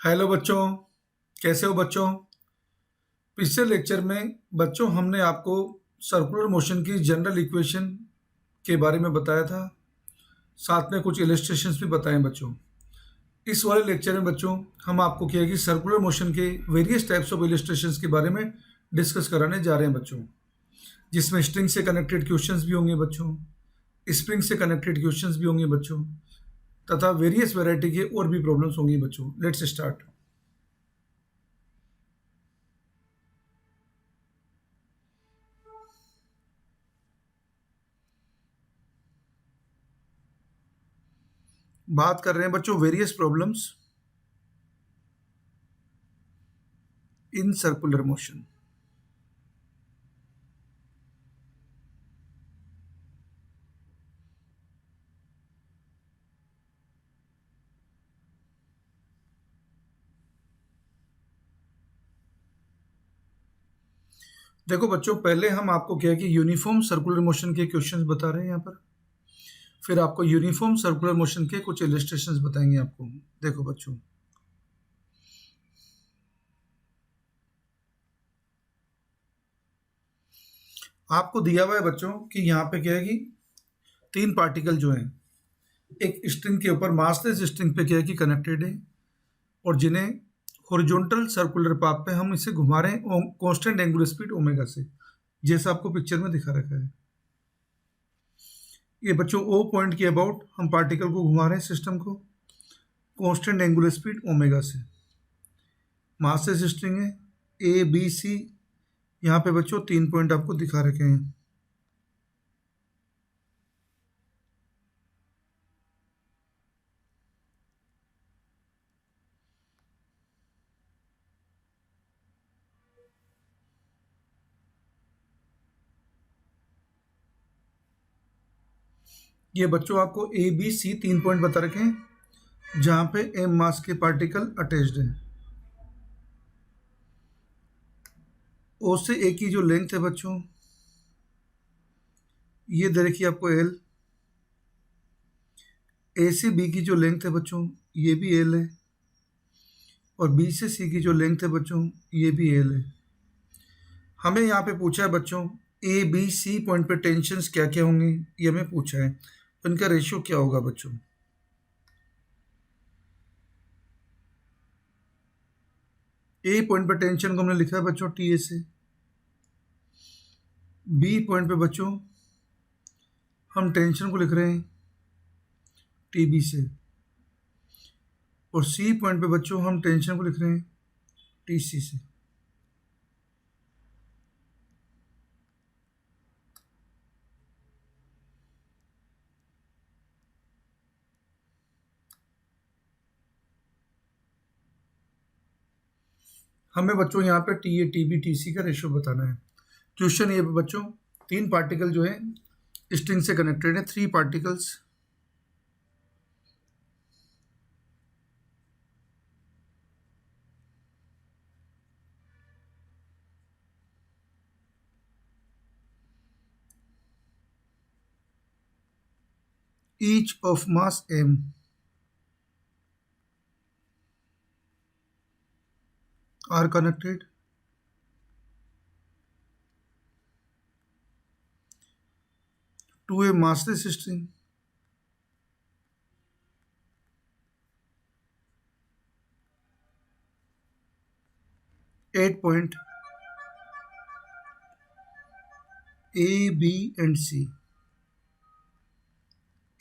Hello बच्चों, कैसे हो बच्चों। पिछले लेक्चर में बच्चों हमने आपको सर्कुलर मोशन की जनरल इक्वेशन के बारे में बताया था। साथ में कुछ इलस्ट्रेशंस भी बताए बच्चों। इस वाले लेक्चर में बच्चों हम आपको क्या है कि सर्कुलर मोशन के वेरियस टाइप्स ऑफ इलस्ट्रेशंस के बारे में डिस्कस कराने जा रहे हैं बच्चों, जिसमें स्ट्रिंग से कनेक्टेड क्वेश्चंस भी होंगे बच्चों, स्प्रिंग से कनेक्टेड क्वेश्चंस भी होंगे बच्चों, तथा वेरियस वैरायटी के और भी प्रॉब्लम्स होंगी बच्चों। Let's start. बात कर रहे हैं बच्चों various problems in circular motion. देखो बच्चों, पहले हम आपको क्या है कि यूनिफॉर्म सर्कुलर मोशन के क्वेश्चंस बता रहे हैं यहाँ पर। फिर आपको यूनिफॉर्म सर्कुलर मोशन के कुछ इलस्ट्रेशंस बताएंगे आपको। देखो बच्चों, आपको दिया हुआ है बच्चों कि यहाँ पे क्या है कि तीन पार्टिकल जो हैं एक स्ट्रिंग के ऊपर मासलेस स्ट्रिंग पे क्या है कि कनेक्टेड है, और जिन्हें हॉरिजॉन्टल सर्कुलर पाथ पे हम इसे घुमा रहे हैं कांस्टेंट एंगुलर स्पीड ओमेगा से, जैसा आपको पिक्चर में दिखा रखा है। ये बच्चों ओ पॉइंट के अबाउट हम पार्टिकल को घुमा रहे हैं सिस्टम को कांस्टेंट एंगुलर स्पीड ओमेगा से। मासेस स्ट्रिंग है ए बी सी। यहाँ पे बच्चों तीन पॉइंट आपको दिखा रखे हैं। ये बच्चों आपको ए बी सी तीन पॉइंट बता रखे हैं, जहाँ पे एम मास के पार्टिकल अटैच्ड हैं। ओ से ए की जो लेंथ है बच्चों, ये दे रखी है आपको एल। ए से बी की जो लेंथ है बच्चों, ये भी एल है। और बी से सी की जो लेंथ है बच्चों, ये भी एल है। हमें यहाँ पे पूछा है बच्चों ए बी सी पॉइंट पे टेंशन्स क्या क्या होंगे, ये हमें पूछा है। तो इनका रेशियो क्या होगा बच्चों। ए पॉइंट पे टेंशन को हमने लिखा है बच्चों टी ए से। बी पॉइंट पे बच्चों हम टेंशन को लिख रहे हैं टी बी से। और सी पॉइंट पे बच्चों हम टेंशन को लिख रहे हैं टी सी से। हमें बच्चों यहाँ पे T A T B T C का रेशियो बताना है। क्वेश्चन ये बच्चों, तीन पार्टिकल जो है स्ट्रिंग से कनेक्टेड है, three particles. each of mass m are connected to a massless string at point A, B and C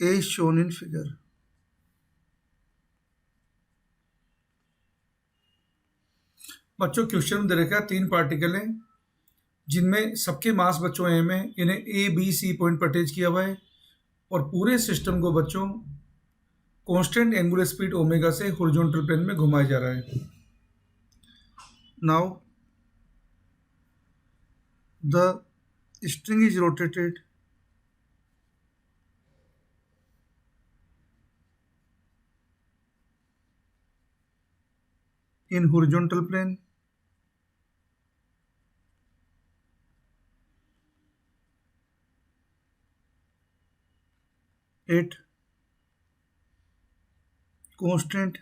as shown in figure। बच्चों क्वेश्चन में दे रखा है तीन पार्टिकल हैं जिनमें सबके मास बच्चों एम है, इन्हें ए बी सी पॉइंट पर अटैच किया हुआ है, और पूरे सिस्टम को बच्चों कांस्टेंट एंगुलर स्पीड ओमेगा से हॉरिजॉन्टल प्लेन में घुमाया जा रहा है। Now the string is rotated in horizontal plane at constant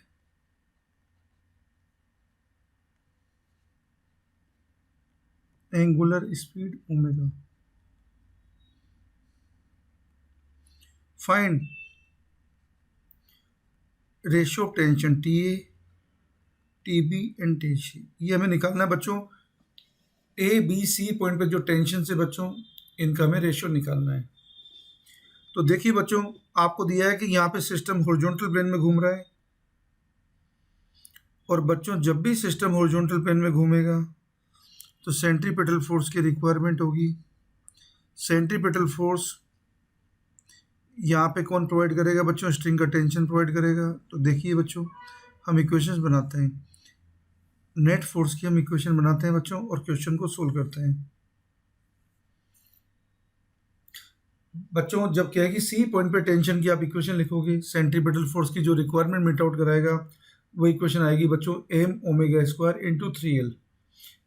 angular speed omega. Find ratio of tension T A T B and T C, ये हमें निकालना है बच्चों। ए बी सी पॉइंट पे जो टेंशन से बच्चों इनका हमें रेशियो निकालना है। तो देखिए बच्चों, आपको दिया है कि यहाँ पे सिस्टम हॉरिजॉन्टल प्लेन में घूम रहा है, और बच्चों जब भी सिस्टम हॉरिजॉन्टल प्लेन में घूमेगा तो सेंट्रीपेटल फोर्स की रिक्वायरमेंट होगी। सेंट्रीपेटल फोर्स यहाँ पे कौन प्रोवाइड करेगा बच्चों? स्ट्रिंग का टेंशन प्रोवाइड करेगा। तो देखिए बच्चों, हम इक्वेशंस बनाते हैं, नेट फोर्स की हम इक्वेशन बनाते हैं बच्चों, और क्वेश्चन को सोल्व करते हैं। बच्चों जब क्या है कि सी पॉइंट पे टेंशन की आप इक्वेशन लिखोगे, सेंट्रीपेटल फोर्स की जो रिक्वायरमेंट मीट आउट कराएगा वो इक्वेशन आएगी बच्चों M omega square into 3L।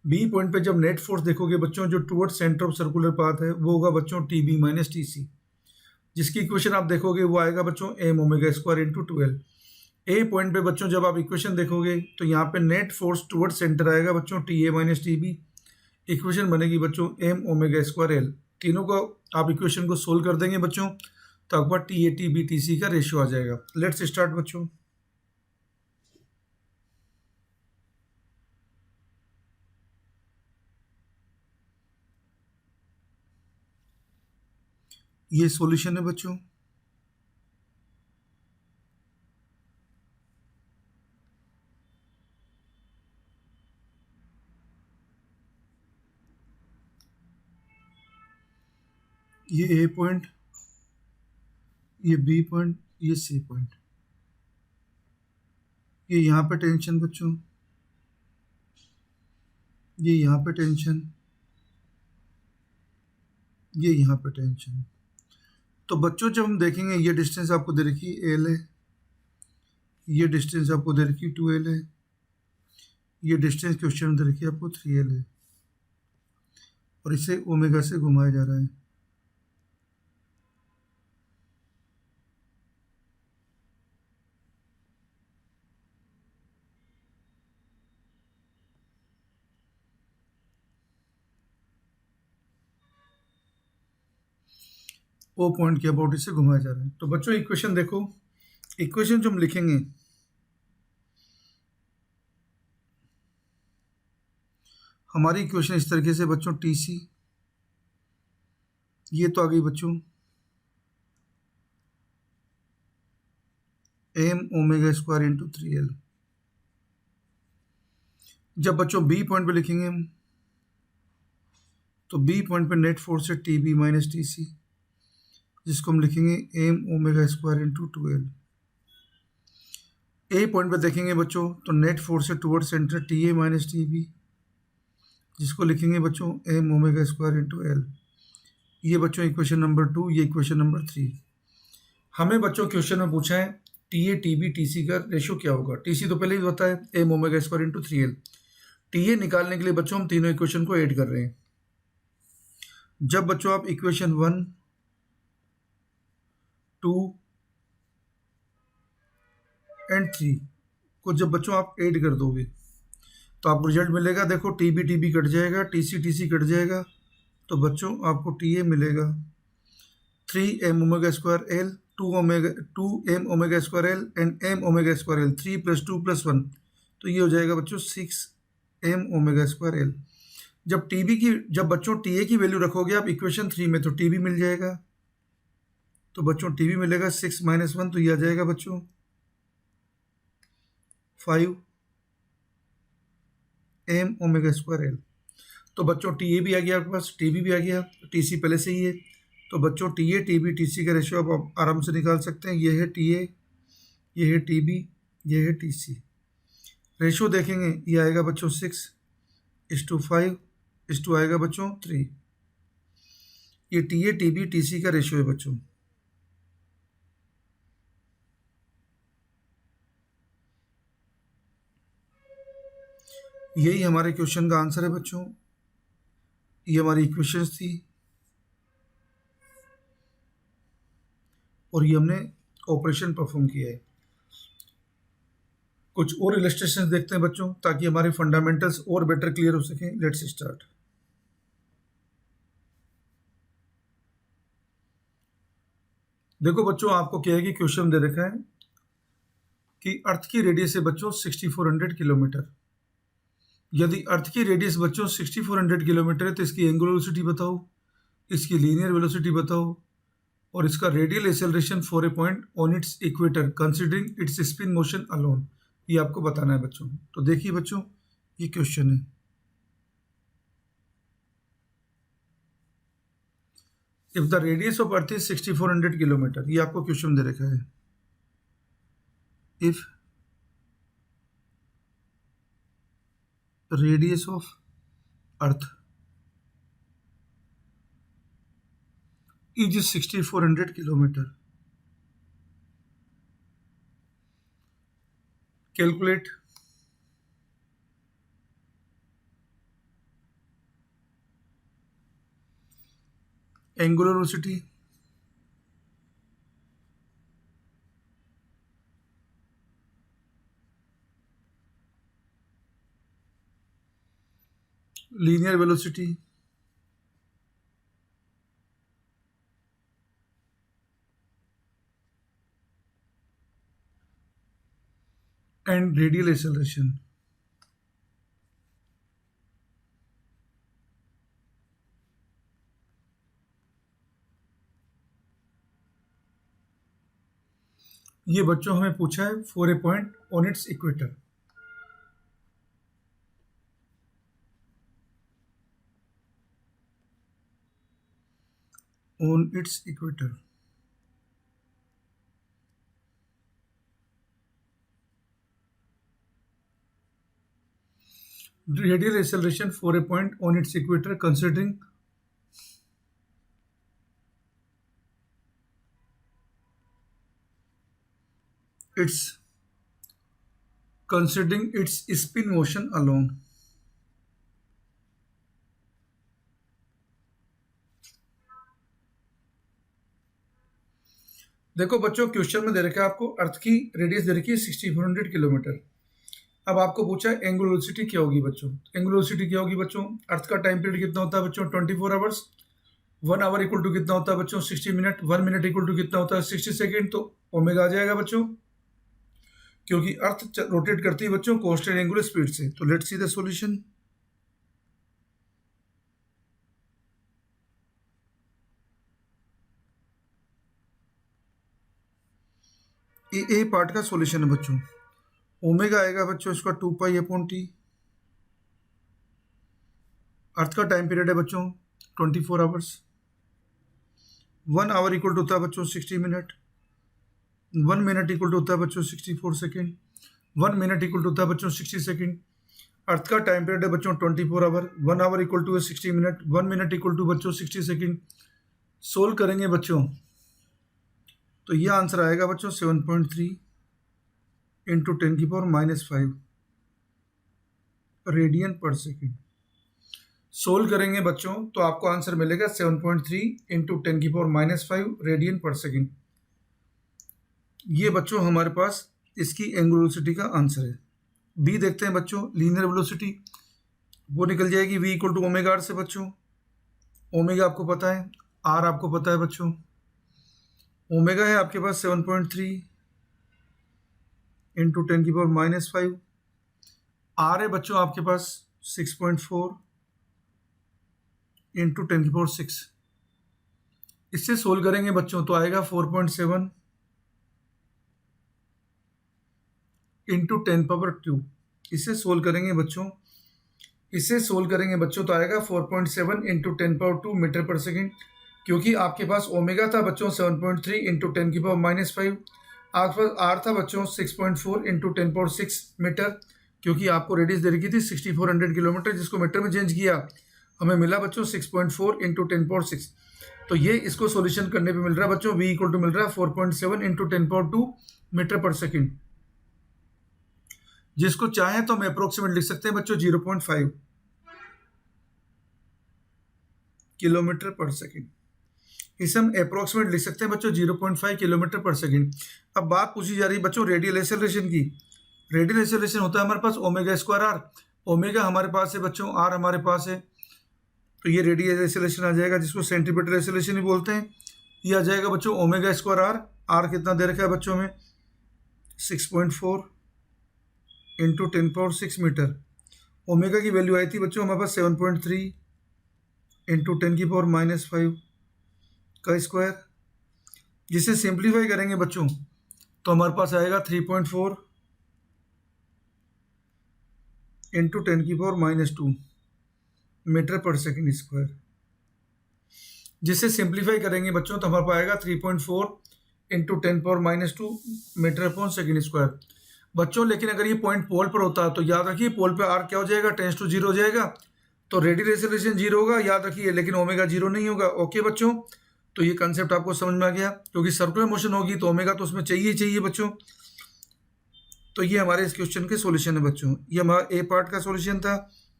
B point पे जब नेट फोर्स देखोगे बच्चों, जो toward centre of circular path है वो होगा बच्चों T B minus T C, जिसकी इक्वेशन आप देखोगे वो आएगा बच्चों M omega square into 12। A point पे बच्चों जब आप इक्वेशन देखोगे तो यहाँ पे नेट फोर्स टुवर्ड सेंटर आएगा बच्चों T A minus T B, equation बनेगी बच्चों एम ओमेगा स्क्वायर एल। तीनों को आप इक्वेशन को सोल्व कर देंगे बच्चों, तो आपका T A T B T C का रेशियो आ जाएगा। लेट्स स्टार्ट बच्चों। ये सॉल्यूशन है बच्चों। ये ए पॉइंट, ये बी पॉइंट, ये सी पॉइंट, ये यहाँ पे टेंशन बच्चों, ये यहाँ पे टेंशन, ये यहाँ पे टेंशन। तो बच्चों जब हम देखेंगे, ये डिस्टेंस आपको दे रखी एल है, ये डिस्टेंस आपको दे रखी 2L है, ये डिस्टेंस क्वेश्चन में दे रखी आपको 3L है, और इसे ओमेगा से घुमाया जा रहा है। ओ पॉइंट के अबाउट इसे घुमाया जा रहा है। तो बच्चों इक्वेशन देखो, इक्वेशन जो हम लिखेंगे, हमारी इक्वेशन इस तरीके से बच्चों, टी सी, ये तो आ गई बच्चों M omega square into 3L। जब बच्चों बी पॉइंट पे लिखेंगे हम, तो बी पॉइंट पे नेट फोर्स है T B minus T C, जिसको हम लिखेंगे M omega square into 2L। A point पे देखेंगे बच्चों, तो नेट फोर्स है toward centre T A minus T B, जिसको लिखेंगे बच्चों M omega square into L. ये बच्चों इक्वेशन नंबर 2, ये इक्वेशन नंबर 3। हमें बच्चों क्वेश्चन में पूछा है T A T B T C का रेशियो क्या होगा। टी सी तो पहले ही होता है M omega square into 3L। T A निकालने के लिए बच्चों हम तीनों इक्वेशन को ऐड कर रहे हैं। जब बच्चों आप इक्वेशन 1, 2 एंड 3 को जब बच्चों आप ऐड कर दोगे तो आपको रिजल्ट मिलेगा। देखो टी बी कट जाएगा, टी सी कट जाएगा, तो बच्चों आपको टी ए मिलेगा 3 M omega square L, 2 M omega square L and M omega square L, 3 + 2 + 1, तो ये हो जाएगा बच्चों 6 एम ओमेगा स्क्वायर एल। जब बच्चों टी ए की वैल्यू रखोगे आप इक्वेशन 3 में, तो टी बी मिल जाएगा। तो बच्चों टी बी मिलेगा 6 - 1, तो ये आ जाएगा बच्चों 5 एम ओमेगा स्क्वायर एल। तो बच्चों टी ए भी आ गया आपके पास, टी बी भी आ गया, टी सी पहले से ही है। तो बच्चों T A T B T C का रेशियो आप आराम से निकाल सकते हैं। ये है टी ए, ये है टी बी, ये है टी सी। रेशियो देखेंगे, ये आएगा बच्चों 6:5:2 आएगा बच्चों 3। ये T A T B T C का रेशियो है बच्चों। यही हमारे क्वेश्चन का आंसर है बच्चों। ये हमारी इक्वेशंस थी, और ये हमने ऑपरेशन परफॉर्म किया है। कुछ और इलस्ट्रेशन देखते हैं बच्चों, ताकि हमारे फंडामेंटल्स और बेटर क्लियर हो सकें। Let's start. देखो बच्चों, आपको क्या है कि क्वेश्चन दे रखा है कि अर्थ की रेडियस है बच्चों 6400 किलोमीटर। यदि अर्थ की रेडियस बच्चों 6400 किलोमीटर है तो इसकी एंगुलर वेलोसिटी बताओ, इसकी लीनियर वेलोसिटी बताओ, और इसका radial acceleration for a point on it's equator considering it's spin motion alone, ये आपको बताना है बच्चों। तो देखिए बच्चों, ये क्वेश्चन है। If the radius of earth is 6400 kilometre, ये आपको क्वेश्चन दे रखा है। If radius of earth is 6400 kilometer, calculate angular velocity, linear velocity, and radial acceleration। ये बच्चों हमें पूछा है for a point on it's equator. On it's equator, radial acceleration for a point on its equator considering its spin motion along। देखो बच्चों, question में दे रखा है आपको अर्थ की रेडियस दे रखी है 6400 किलोमीटर। अब आपको पूछा है एंगुलर वेलोसिटी क्या होगी बच्चों। एंगुलर वेलोसिटी क्या होगी बच्चों? अर्थ का टाइम पीरियड कितना होता है बच्चों? 24 आवर्स। 1 आवर इक्वल टू कितना होता है बच्चों? 60 मिनट। 1 मिनट इक्वल टू कितना होता है? 60 सेकेंड। तो ओमेगा आ जाएगा बच्चों, क्योंकि अर्थ रोटेट करती है बच्चों कांस्टेंट एंगुलर स्पीड से। तो let's see the solution. A part का सॉल्यूशन है बच्चों। ओमेगा आएगा बच्चों इसका 2 पाई अपॉन टी। अर्थ का टाइम पीरियड है बच्चों 24 आवर्स। 1 आवर इक्वल टू होता है बच्चों 60 मिनट। 1 मिनट इक्वल टू होता है बच्चों 64 सेकेंड। 1 मिनट इक्वल टू होता है बच्चों 60 सेकेंड। अर्थ का टाइम पीरियड है बच्चों 24 आवर। 1 आवर इक्वल टू है 60 मिनट। 1 मिनट इक्वल टू बच्चों 60 सेकेंड। सोल्व करेंगे बच्चों तो ये आंसर आएगा बच्चों 7.3 इंटू 10⁻⁻5 रेडियन पर सेकेंड। सोल्व करेंगे बच्चों तो आपको आंसर मिलेगा 7.3 इंटू 10⁻⁻5 रेडियन पर सेकेंड। ये बच्चों हमारे पास इसकी एंगुलर वेलोसिटी का आंसर है। बी देखते हैं बच्चों, लीनियर वेलोसिटी वो निकल जाएगी v equal to omega R से बच्चों। ओमेगा आपको पता है, आर आपको पता है बच्चों। ओमेगा है आपके पास 7.3 इंटू 10⁻⁻5। आर है बच्चों आपके पास 6.4 इंटू 10⁻6। इससे सोल्व करेंगे बच्चों तो आएगा 4.7 इंटू 10⁻²। इससे सोल्व करेंगे बच्चों, तो आएगा 4.7 इंटू 10⁻² मीटर पर सेकेंड, क्योंकि आपके पास ओमेगा था बच्चों 7.3 इंटू 10⁻⁻5। आपके पास आर था बच्चों 6.4 इंटू 10⁻6 मीटर, क्योंकि आपको रेडियस दे रखी थी 6400 किलोमीटर, जिसको मीटर में चेंज किया हमें मिला बच्चों 6.4 इंटू 10⁻6। तो ये इसको सॉल्यूशन करने पे मिल रहा है बच्चों v इक्वल टू मिल रहा है 4.7 इंटू 10⁻² मीटर पर सेकेंड। जिसको चाहें तो हम अप्रोक्सीमेट लिख सकते हैं बच्चों 0.5 किलोमीटर पर सेकेंड। इसे हम अप्रोक्सीमेट लिख सकते हैं बच्चों 0.5 किलोमीटर पर सेकेंड। अब बात पूछी जा रही है बच्चों रेडियल एक्सेलरेशन की। रेडियल एक्सेलरेशन होता है हमारे पास ओमेगा स्क्वायर आर। ओमेगा हमारे पास है बच्चों, आर हमारे पास है, तो ये रेडियल एक्सेलरेशन आ जाएगा, जिसको सेंटीमीटर एक्सेलरेशन ही बोलते हैं। ये आ जाएगा बच्चों ओमेगा स्क्वायर आर। आर कितना दे रखा है बच्चों में 6.4 इंटू 10⁻6 मीटर। ओमेगा की वैल्यू आई थी बच्चों हमारे पास 7.3 इंटू 10⁻⁻5 का स्क्वायर। जिसे सिंप्लीफाई करेंगे बच्चों तो हमारे पास आएगा 3.4 इंटू 10⁻⁻2 मीटर पर सेकेंड स्क्वायर। जिसे सिंप्लीफाई करेंगे बच्चों तो हमारे पास आएगा 3.4 इंटू 10⁻⁻2 मीटर पर सेकेंड स्क्वायर। बच्चों लेकिन अगर ये पॉइंट पोल पर होता है तो याद रखिए पोल पे आर क्या हो जाएगा, टेंस टू जीरो हो जाएगा, तो रेडियल एक्सेलरेशन जीरो होगा, याद रखिए, लेकिन ओमेगा जीरो नहीं होगा। ओके बच्चों, तो ये कंसेप्ट आपको समझ में आ गया, क्योंकि सर्कुलर मोशन होगी तो ओमेगा तो उसमें चाहिए ही चाहिए बच्चों। तो ये हमारे इस क्वेश्चन के सॉल्यूशन है बच्चों। ये हमारा ए पार्ट का सॉल्यूशन था,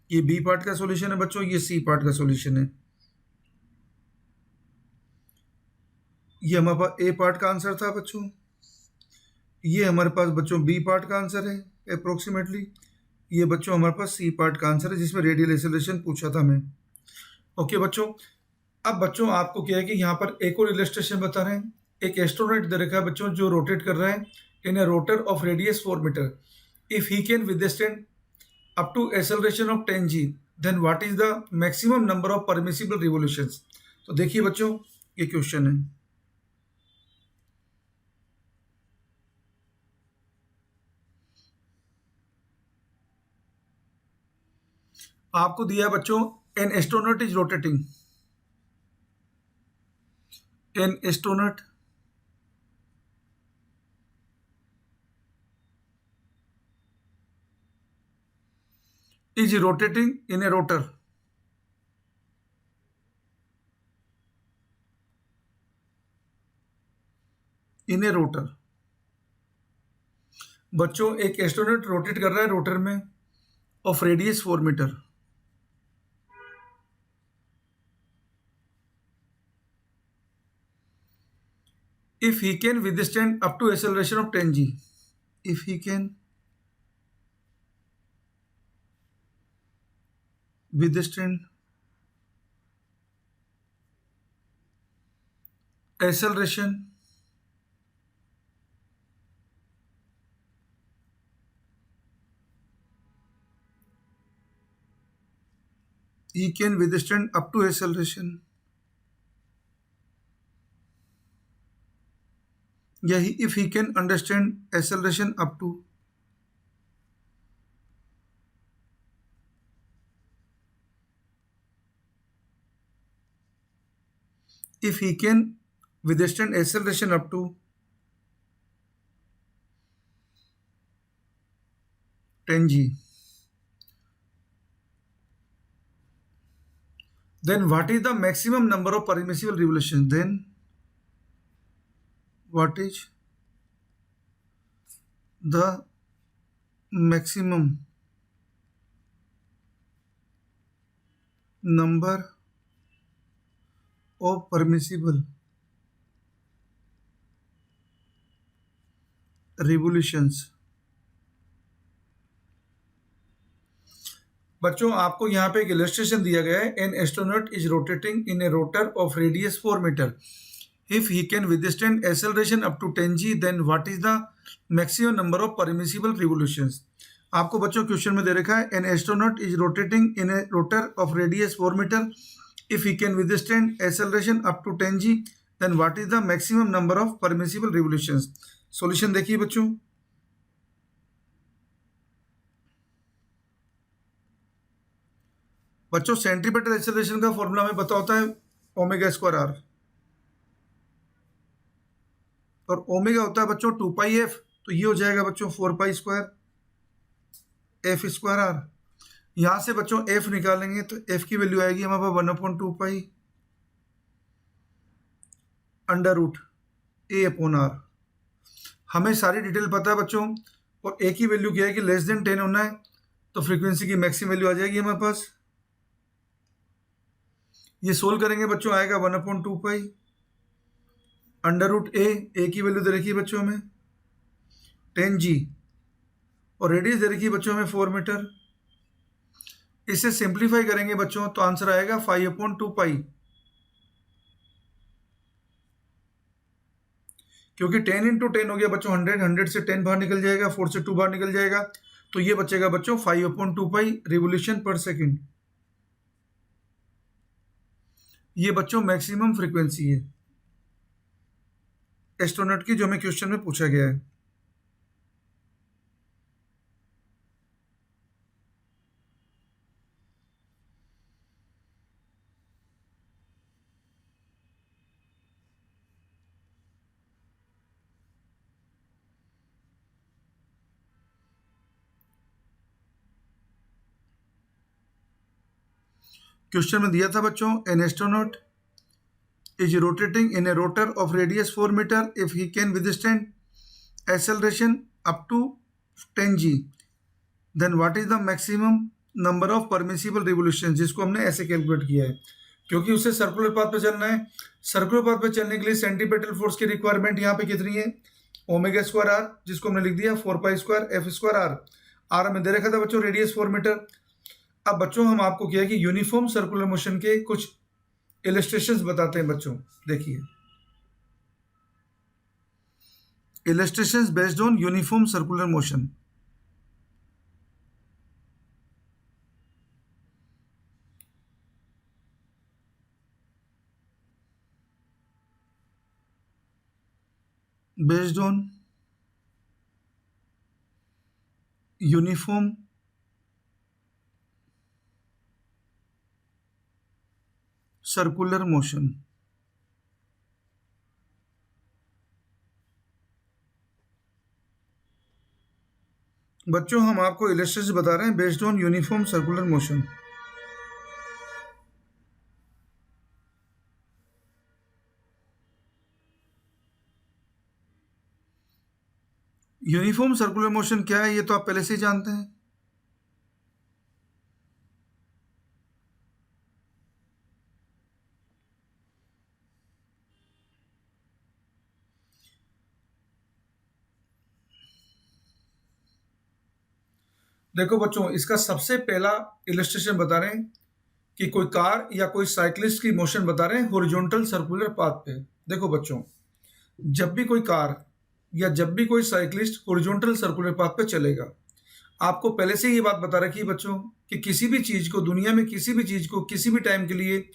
ये बी पार्ट का सॉल्यूशन है बच्चों, ये सी पार्ट का सॉल्यूशन है। ये हमारे पास ए पार्ट का आंसर था बच्चों, ये हमारे पास बच्चों बी पार्ट का आंसर है अप्रोक्सीमेटली, ये बच्चों हमारे पास सी पार्ट का आंसर है जिसमें रेडियल एक्सेलरेशन पूछा था मैं। ओके बच्चों, अब बच्चों आपको क्या है कि यहाँ पर एक और इलस्ट्रेशन बता रहे हैं। एक एस्ट्रोनॉट दे रखा है बच्चों जो रोटेट कर रहा है in a rotor of radius 4 metre. If he can withstand up to acceleration of 10 g, then what is the maximum number of permissible revolutions. तो देखिए बच्चों ये क्वेश्चन है, आपको दिया है बच्चों an astronaut is rotating, an astronaut is rotating in a rotor, in a rotor। बच्चों एक एस्ट्रोनॉट रोटेट कर रहा है रोटर में of radius 4 metre. if he can withstand up to acceleration of 10 g, if he can withstand acceleration he can withstand up to acceleration, या if he can understand acceleration up to, if he can withstand acceleration up to 10 g, then what is the maximum number of permissible revolutions, then what is the maximum number of permissible revolutions। बच्चों आपको यहाँ पे एक illustration दिया गया है, an astronaut is rotating in a rotor of radius 4 metre. If he can withstand acceleration up to 10 g, then what is the maximum number of permissible revolutions. आपको बच्चों क्वेश्चन में दे रखा है an astronaut is rotating in a rotor of radius 4 metre. If he can withstand acceleration up to 10 g, then what is the maximum number of permissible revolutions. Solution देखिए बच्चों, बच्चों centripetal acceleration का formula हमें पता होता है omega square are, और omega होता है बच्चों 2πf, तो ये हो जाएगा बच्चों 4π स्क्वायर एफ स्क्वायर आर। यहां से बच्चों एफ निकालेंगे तो एफ की वैल्यू आएगी हमारे पास 1/2π √a/r। हमें सारी डिटेल पता है बच्चों, और ए की वैल्यू क्या है कि लेस देन 10 होना है, तो फ्रीक्वेंसी की मैक्सिमम वैल्यू आ जाएगी हमारे पास। ये सोल्व करेंगे बच्चों आएगा 1/2π √a, की वैल्यू दे रखी है बच्चों में 10 g, और रेडियस दे रखी है बच्चों में 4 मीटर। इसे सिंप्लीफाई करेंगे बच्चों तो आंसर आएगा 5/2π क्योंकि 10 × 10 हो गया बच्चों 100, 100 से 10 बाहर निकल जाएगा, 4 से 2 बाहर निकल जाएगा, तो ये बचेगा बच्चों 5/2 पाई रिवोल्यूशन पर सेकेंड। ये बच्चों मैक्सिमम फ्रीक्वेंसी है एस्ट्रोनॉट की, जो हमें क्वेश्चन में पूछा गया है। क्वेश्चन में दिया था बच्चों, an astronaut is rotating in a rotor of radius 4 metre if he can withstand acceleration up to 10 g, then what is the maximum number of permissible revolution, जिसको हमने ऐसे कैलकुलेट किया है। क्योंकि उसे सर्कुलर पाथ पे चलना है, सर्कुलर पाथ पे चलने के लिए सेंटीपिटल फोर्स की रिक्वायरमेंट यहाँ पे कितनी है, ω²r, जिसको हमने लिख दिया 4π²f²r। आर हमें दे रखा था बच्चों रेडियस 4 मीटर। अब बच्चों हम आपको क्या है कि यूनिफॉर्म सर्कुलर मोशन के कुछ इलस्ट्रेशंस बताते हैं बच्चों। देखिए, illustrations based on uniform circular motion. Based on uniform circular motion. बच्चों हम आपको इलस्ट्रेशन बता रहे हैं based on uniform circular motion. Uniform circular motion क्या है ये तो आप पहले से ही जानते हैं। देखो बच्चों, इसका सबसे पहला इलस्ट्रेशन बता रहे हैं कि कोई कार या कोई साइकिलिस्ट की मोशन बता रहे हैं हॉरिजॉन्टल सर्कुलर पाथ पे। देखो बच्चों, जब भी कोई कार या जब भी कोई साइकिलिस्ट हॉरिजॉन्टल सर्कुलर पाथ पे चलेगा, आपको पहले से ये बात बता रखी है बच्चों कि किसी भी चीज को, दुनिया में किसी भी चीज को किसी भी टाइम के लिए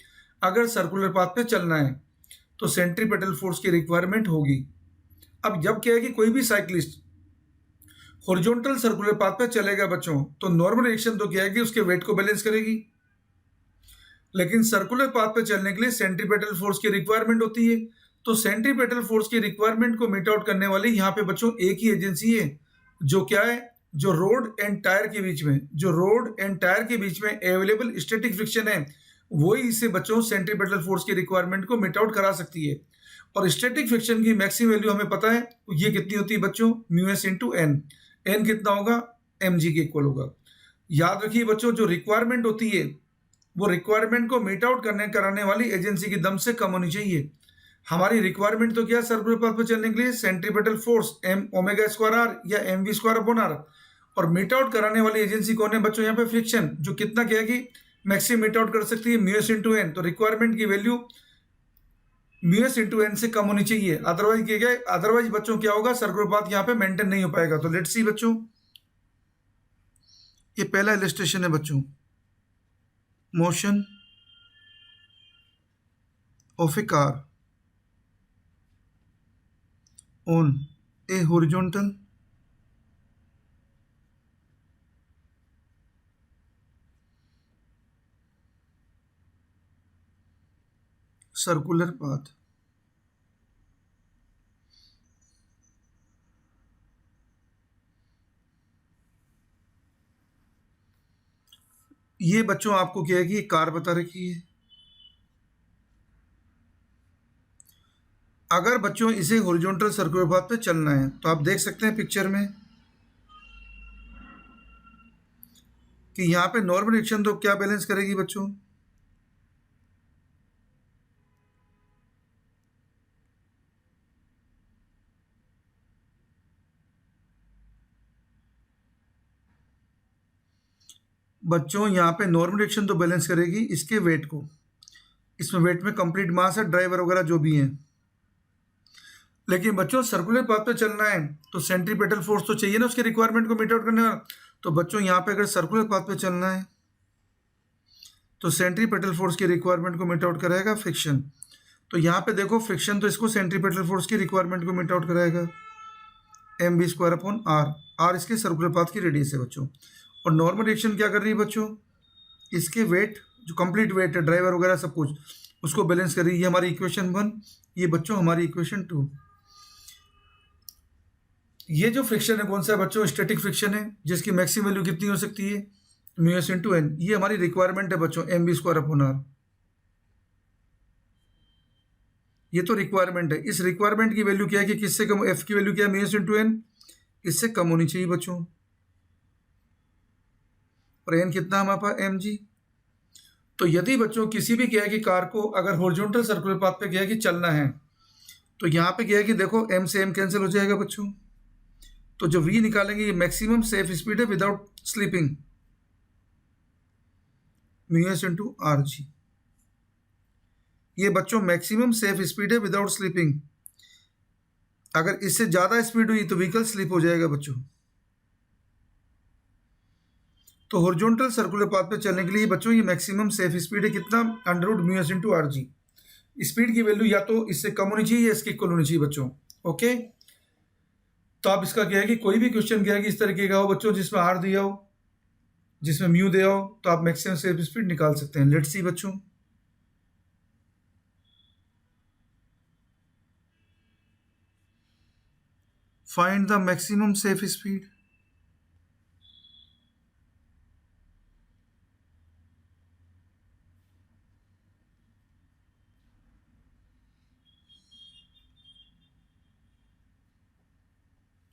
अगर सर्कुलर पाथ पे चलना है तो सेंट्रीपेटल फोर्स की रिक्वायरमेंट होगी। अब जब क्या है कि कोई भी साइकिलिस्ट हॉरिजॉन्टल सर्कुलर पाथ पे चलेगा बच्चों, तो नॉर्मल रिएक्शन तो क्या है कि उसके वेट को बैलेंस करेगी, लेकिन सर्कुलर पाथ पे चलने के लिए सेंट्रीपेटल फोर्स की रिक्वायरमेंट होती है। तो सेंट्रीपेटल फोर्स की रिक्वायरमेंट को मीट आउट करने वाली यहाँ पे बच्चों एक ही एजेंसी है, जो क्या है, जो रोड एंड टायर के बीच में, जो रोड एंड टायर के बीच में अवेलेबल स्टैटिक फ्रिक्शन है, वही इसे बच्चों सेंट्रीपेटल फोर्स की रिक्वायरमेंट को मीट आउट करा सकती है। और स्टैटिक फ्रिक्शन की मैक्सिमम वैल्यू हमें पता है, ये कितनी होती है बच्चों, μs/n। एन कितना होगा, mg के इक्वल होगा। याद रखिए बच्चों, जो रिक्वायरमेंट होती है वो रिक्वायरमेंट को मीट आउट कराने वाली एजेंसी की दम से कम होनी चाहिए। हमारी रिक्वायरमेंट तो क्या, सर्कुलर पाथ पर चलने के लिए सेंट्रीपेटल फोर्स ω² या mv²/r, और मीट आउट कराने वाली एजेंसी कौन है बच्चों, यहाँ पे फ्रिक्शन, जो कितना क्या है कि मैक्सिमम मीट आउट कर सकती है μs/n। तो रिक्वायरमेंट की वैल्यू μs/n से कम होनी चाहिए, अदरवाइज क्या है, अदरवाइज बच्चों क्या होगा, सर्कुलर पाथ यहाँ पे मेंटेन नहीं हो पाएगा। तो लेट्स सी बच्चों, ये पहला इलस्ट्रेशन है बच्चों, motion of A car on A horizontal circular path. ये बच्चों आपको क्या है कि कार बता रखी है। अगर बच्चों इसे हॉरिजॉन्टल सर्कुलर पाथ पे चलना है तो आप देख सकते हैं पिक्चर में कि यहाँ पे नॉर्मल रिएक्शन तो क्या बैलेंस करेगी बच्चों, बच्चों यहाँ पे नॉर्मल रिएक्शन तो बैलेंस करेगी इसके वेट को। इसमें वेट में कंप्लीट मास है, ड्राइवर वगैरह जो भी है, लेकिन बच्चों सर्कुलर पाथ पे चलना है तो सेंट्रीपेटल फोर्स तो चाहिए ना उसके रिक्वायरमेंट को मीट आउट करने का। तो बच्चों यहाँ पे अगर सर्कुलर पाथ पे चलना है तो सेंट्रीपेटल फोर्स की रिक्वायरमेंट को मीट आउट कराएगा फ्रिक्शन। तो यहाँ पे देखो फ्रिक्शन तो इसको सेंट्रीपेटल फोर्स की रिक्वायरमेंट को मीट आउट कराएगा, mv² आर इसके सर्कुलर पाथ की रेडियस है बच्चों। और नॉर्मल रिएक्शन क्या कर रही है बच्चों, इसके वेट जो कंप्लीट वेट है ड्राइवर वगैरह सब कुछ उसको बैलेंस कर रही है। ये हमारी इक्वेशन 1, ये बच्चों हमारी इक्वेशन 2। ये जो फ्रिक्शन है कौन सा है बच्चों, स्टैटिक फ्रिक्शन है जिसकी मैक्सिमम वैल्यू कितनी हो सकती है, μs/n। ये हमारी रिक्वायरमेंट है बच्चों, mv²/r। ये तो रिक्वायरमेंट है। इस रिक्वायरमेंट की वैल्यू क्या है कि किससे कम, एफ की वैल्यू क्या है μs/n, इससे कम होनी चाहिए बच्चों। और एन कितना हमारे पास mg। तो यदि बच्चों किसी भी क्या है कि कार को अगर हॉरिजॉन्टल सर्कुलर पाथ पे क्या है कि चलना है तो यहाँ पे क्या है कि देखो m से m कैंसिल हो जाएगा बच्चों। तो जो v निकालेंगे ये मैक्सिमम सेफ स्पीड है विदाउट स्लीपिंग, μs/rg। ये बच्चों मैक्सिमम सेफ स्पीड है विदाउट स्लीपिंग। अगर इससे ज्यादा स्पीड हुई तो व्हीकल स्लिप हो जाएगा बच्चों। तो हॉरिजॉन्टल सर्कुलर पाथ पे चलने के लिए बच्चों ये मैक्सिमम सेफ स्पीड है कितना, √μs/rg। स्पीड की वैल्यू या तो इससे कम होनी चाहिए या इसकी इक्वल होनी चाहिए बच्चों। ओके, तो आप इसका क्या है कि कोई भी क्वेश्चन क्या है कि इस तरीके का हो बच्चों जिसमें आर दिया हो, जिसमें म्यू दिया हो, तो आप मैक्सिमम सेफ स्पीड निकाल सकते हैं। लेट्स सी बच्चों, find the maximum safe speed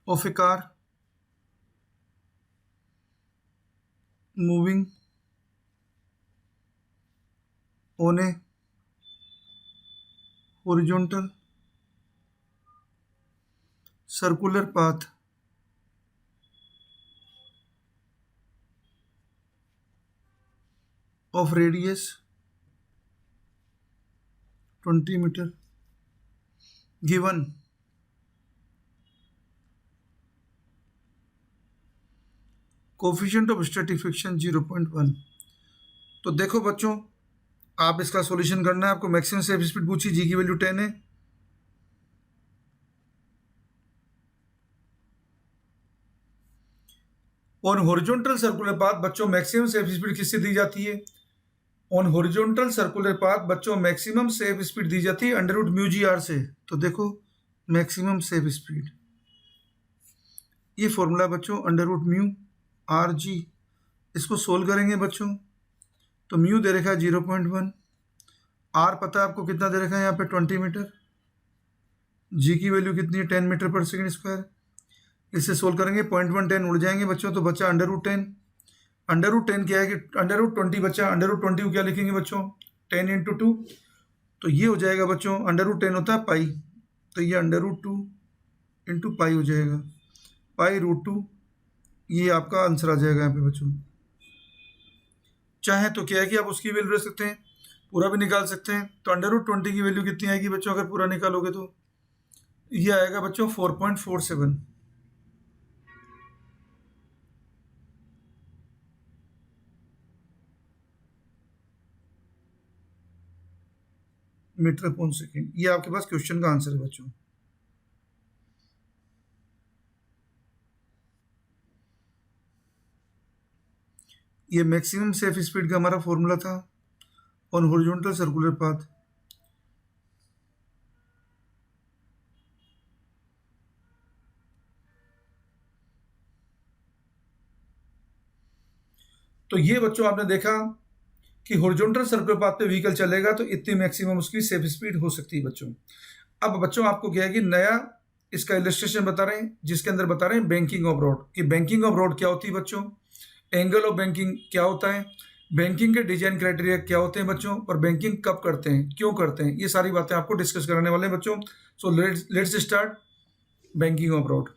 of a car moving on a horizontal circular path of radius 20 meter given coefficient of static friction 0.1। तो देखो बच्चों, आप इसका सॉल्यूशन करना है। आपको मैक्सिमम सेफ स्पीड पूछी, जी की वैल्यू 10 है। ऑन हॉरिजॉन्टल सर्कुलर पाथ बच्चों मैक्सिमम सेफ स्पीड किससे दी जाती है, ऑन हॉरिजॉन्टल सर्कुलर पाथ बच्चों मैक्सिमम सेफ स्पीड दी जाती है √μgr से। तो देखो मैक्सिमम सेफ स्पीड, ये फॉर्मूला बच्चों √μrg। इसको सोल्व करेंगे बच्चों तो म्यू दे रखा है 0.1, आर पता है आपको कितना दे रखा है यहाँ पे 20 मीटर, जी की वैल्यू कितनी है 10 मीटर पर सेकेंड स्क्वायर। इससे सोल्व करेंगे 0.110 उड़ जाएंगे बच्चों, तो बच्चा √10। √10 क्या है कि √20 बच्चा, √20 को क्या लिखेंगे बच्चों 10 × 2, तो ये हो जाएगा बच्चों √10 होता है पाई, तो ये √2 × पाई हो जाएगा, पाई√2। ये आपका आंसर आ जाएगा यहाँ पे बच्चों। चाहे तो क्या है कि आप उसकी वैल्यू रख सकते हैं, पूरा भी निकाल सकते हैं। तो √20 की वैल्यू कितनी आएगी बच्चों अगर पूरा निकालोगे तो ये आएगा बच्चों 4.47 मीटर पर सेकेंड। ये आपके पास क्वेश्चन का आंसर है बच्चों। ये मैक्सिमम सेफ स्पीड का हमारा फॉर्मूला था ऑन हॉरिजॉन्टल सर्कुलर पाथ। तो ये बच्चों आपने देखा कि हॉरिजॉन्टल सर्कुलर पाथ पे व्हीकल चलेगा तो इतनी मैक्सिमम उसकी सेफ स्पीड हो सकती है बच्चों। अब बच्चों आपको क्या है कि नया इसका इलस्ट्रेशन बता रहे हैं जिसके अंदर बता रहे हैं बैंकिंग ऑफ रोड, कि बैंकिंग ऑफ रोड क्या होती है बच्चों, एंगल ऑफ बैंकिंग क्या होता है, बैंकिंग के डिजाइन क्राइटेरिया क्या होते हैं बच्चों, और बैंकिंग कब करते हैं, क्यों करते हैं, ये सारी बातें आपको डिस्कस करने वाले हैं बच्चों। So let's start banking of road.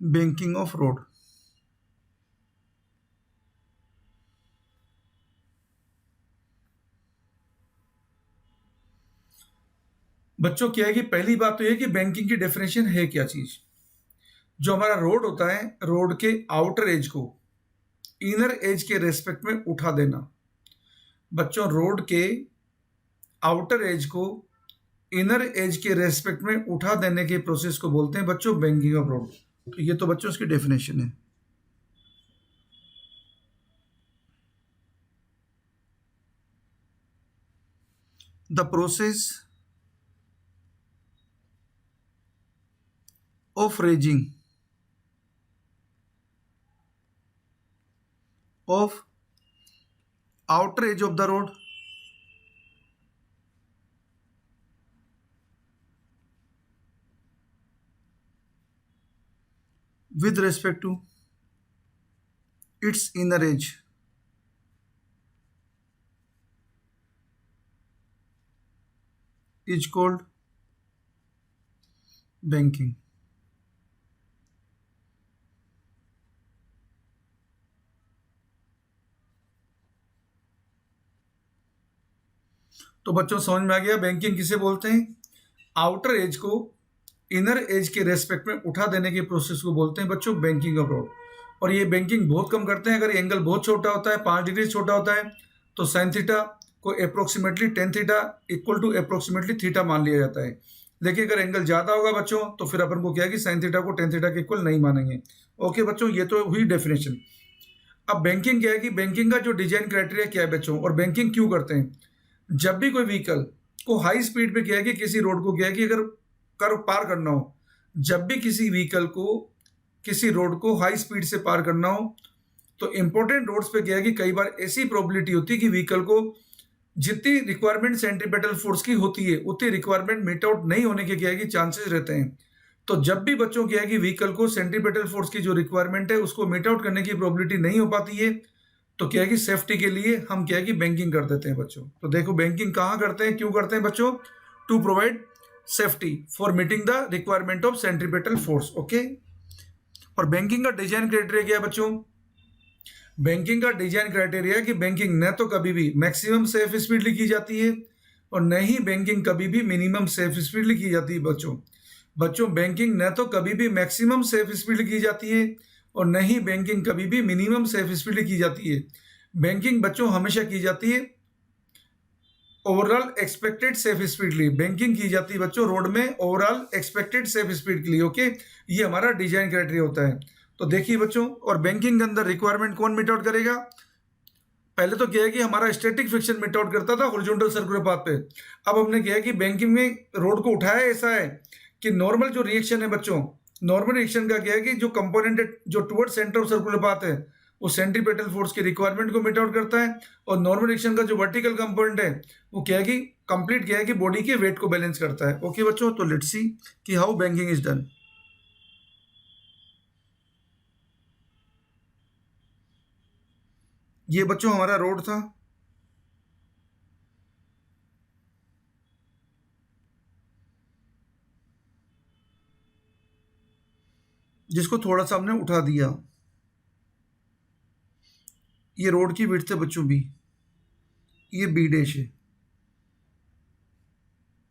Banking of road. बच्चों क्या है कि पहली बात तो यह कि बैंकिंग की डेफिनेशन है क्या चीज। जो हमारा रोड होता है, रोड के आउटर एज को इनर एज के रेस्पेक्ट में उठा देना। बच्चों रोड के आउटर एज को इनर एज के रेस्पेक्ट में उठा देने के प्रोसेस को बोलते हैं बच्चों बैंकिंग ऑफ रोड। तो ये तो बच्चों इसकी डेफिनेशन है। The process of raising of outer as of the road with respect to its inner edge is called banking। तो बच्चों समझ में आ गया बैंकिंग किसे बोलते हैं। आउटर एज को इनर एज के रेस्पेक्ट में उठा देने के प्रोसेस को बोलते हैं बच्चों बैंकिंग ऑफ रोड। और ये बैंकिंग बहुत कम करते हैं। अगर एंगल बहुत छोटा होता है, 5 डिग्री छोटा होता है, तो साइन थीटा को approximately tan theta equal to approximately theta मान लिया जाता है। लेकिन अगर एंगल ज्यादा होगा बच्चों तो फिर अपन को क्या है कि साइन थीटा को टेन थीटा के इक्वल नहीं मानेंगे। ओके बच्चों, ये तो हुई डेफिनेशन। अब बैंकिंग क्या है कि बैंकिंग का जो डिजाइन क्राइटेरिया क्या है बच्चों, और बैंकिंग क्यों करते हैं। जब भी कोई व्हीकल को हाई स्पीड पे क्या है कि किसी रोड को क्या है कि अगर कर पार करना हो, जब भी किसी व्हीकल को किसी रोड को हाई स्पीड से पार करना हो, तो इंपॉर्टेंट रोड्स पे क्या है कि कई बार ऐसी प्रोबेबिलिटी होती है कि व्हीकल को जितनी रिक्वायरमेंट सेंट्रीपेटल फोर्स की होती है उतनी रिक्वायरमेंट मीट आउट नहीं होने के क्या है कि चांसेस रहते हैं। तो जब भी बच्चों क्या है कि व्हीकल को सेंट्रीपेटल फोर्स की जो रिक्वायरमेंट है उसको मीट आउट करने की प्रोबेबिलिटी नहीं हो पाती है, तो क्या है कि सेफ्टी के लिए हम क्या है कि बैंकिंग कर देते हैं बच्चों। तो देखो बैंकिंग कहाँ करते हैं, क्यों करते हैं बच्चों। To provide safety for meeting the requirement of centripetal force. Okay. और बैंकिंग का डिजाइन क्राइटेरिया क्या है बच्चों। बैंकिंग का डिजाइन क्राइटेरिया कि बैंकिंग न तो कभी भी मैक्सिमम सेफ स्पीड लिखी जाती है और न ही बैंकिंग कभी भी मिनिमम सेफ स्पीड लिखी जाती है बच्चों। बच्चों बैंकिंग न तो कभी भी मैक्सिमम सेफ स्पीड लिखी जाती है और न ही बैंकिंग कभी भी मिनिमम सेफ स्पीड लिखी जाती है। बैंकिंग बच्चों हमेशा की जाती है ओवरऑल एक्सपेक्टेड सेफ स्पीड के लिए। बैंकिंग की जाती है बच्चों रोड में ओवरऑल एक्सपेक्टेड सेफ स्पीड के लिए। ओके, ये हमारा डिजाइन क्राइटेरिया होता है। तो देखिए बच्चों, और बैंकिंग के अंदर रिक्वायरमेंट कौन मीट आउट करेगा। पहले तो क्या है कि हमारा स्टैटिक फ्रिक्शन मीट आउट करता था हॉरिजॉन्टल सर्कुलर पाथ पे। अब हमने क्या है कि बैंकिंग में रोड को उठाया ऐसा है कि नॉर्मल जो रिएक्शन है बच्चों, नॉर्मल रिएक्शन का क्या है कि जो कंपोनेंट है जो toward centre of circular path है वो सेंट्रीपेटल फोर्स की रिक्वायरमेंट को मीट आउट करता है। और नॉर्मल रिएक्शन का जो वर्टिकल कंपोनेंट है वो क्या है कि कंप्लीट क्या है कि बॉडी के वेट को बैलेंस करता है। ओके बच्चों, तो लेट्स सी कि हाउ बैंकिंग इज डन। ये बच्चों हमारा रोड था, जिसको थोड़ा सा हमने उठा दिया। ये रोड की विड्थ है बच्चों बी, ये बी डैश है।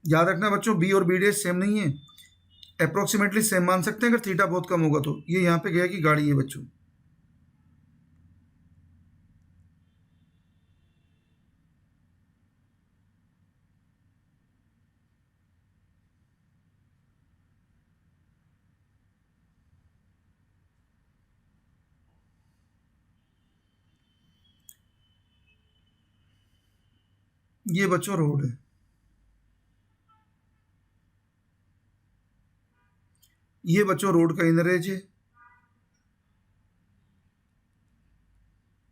याद रखना बच्चों बी और बी डैश सेम नहीं है, अप्रोक्सीमेटली सेम मान सकते हैं अगर थीटा बहुत कम होगा तो। ये यहाँ पे गया कि गाड़ी है बच्चों। ये बच्चों रोड है, ये बच्चों रोड का इनर एज है,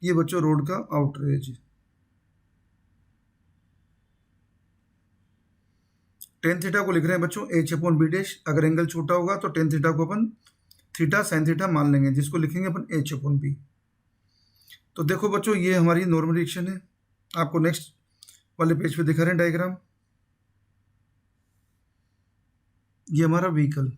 ये बच्चों रोड का आउटर एज है। टेन थीटा को लिख रहे हैं बच्चों एच अपॉन बी डैश। अगर एंगल छोटा होगा तो टेन थीटा को अपन थीटा साइन थीटा मान लेंगे, जिसको लिखेंगे अपन एच अपॉन बी। तो देखो बच्चों ये हमारी नॉर्मल रिएक्शन है। आपको नेक्स्ट वाले पेज पे दिखा रहे हैं डायग्राम। ये हमारा व्हीकल,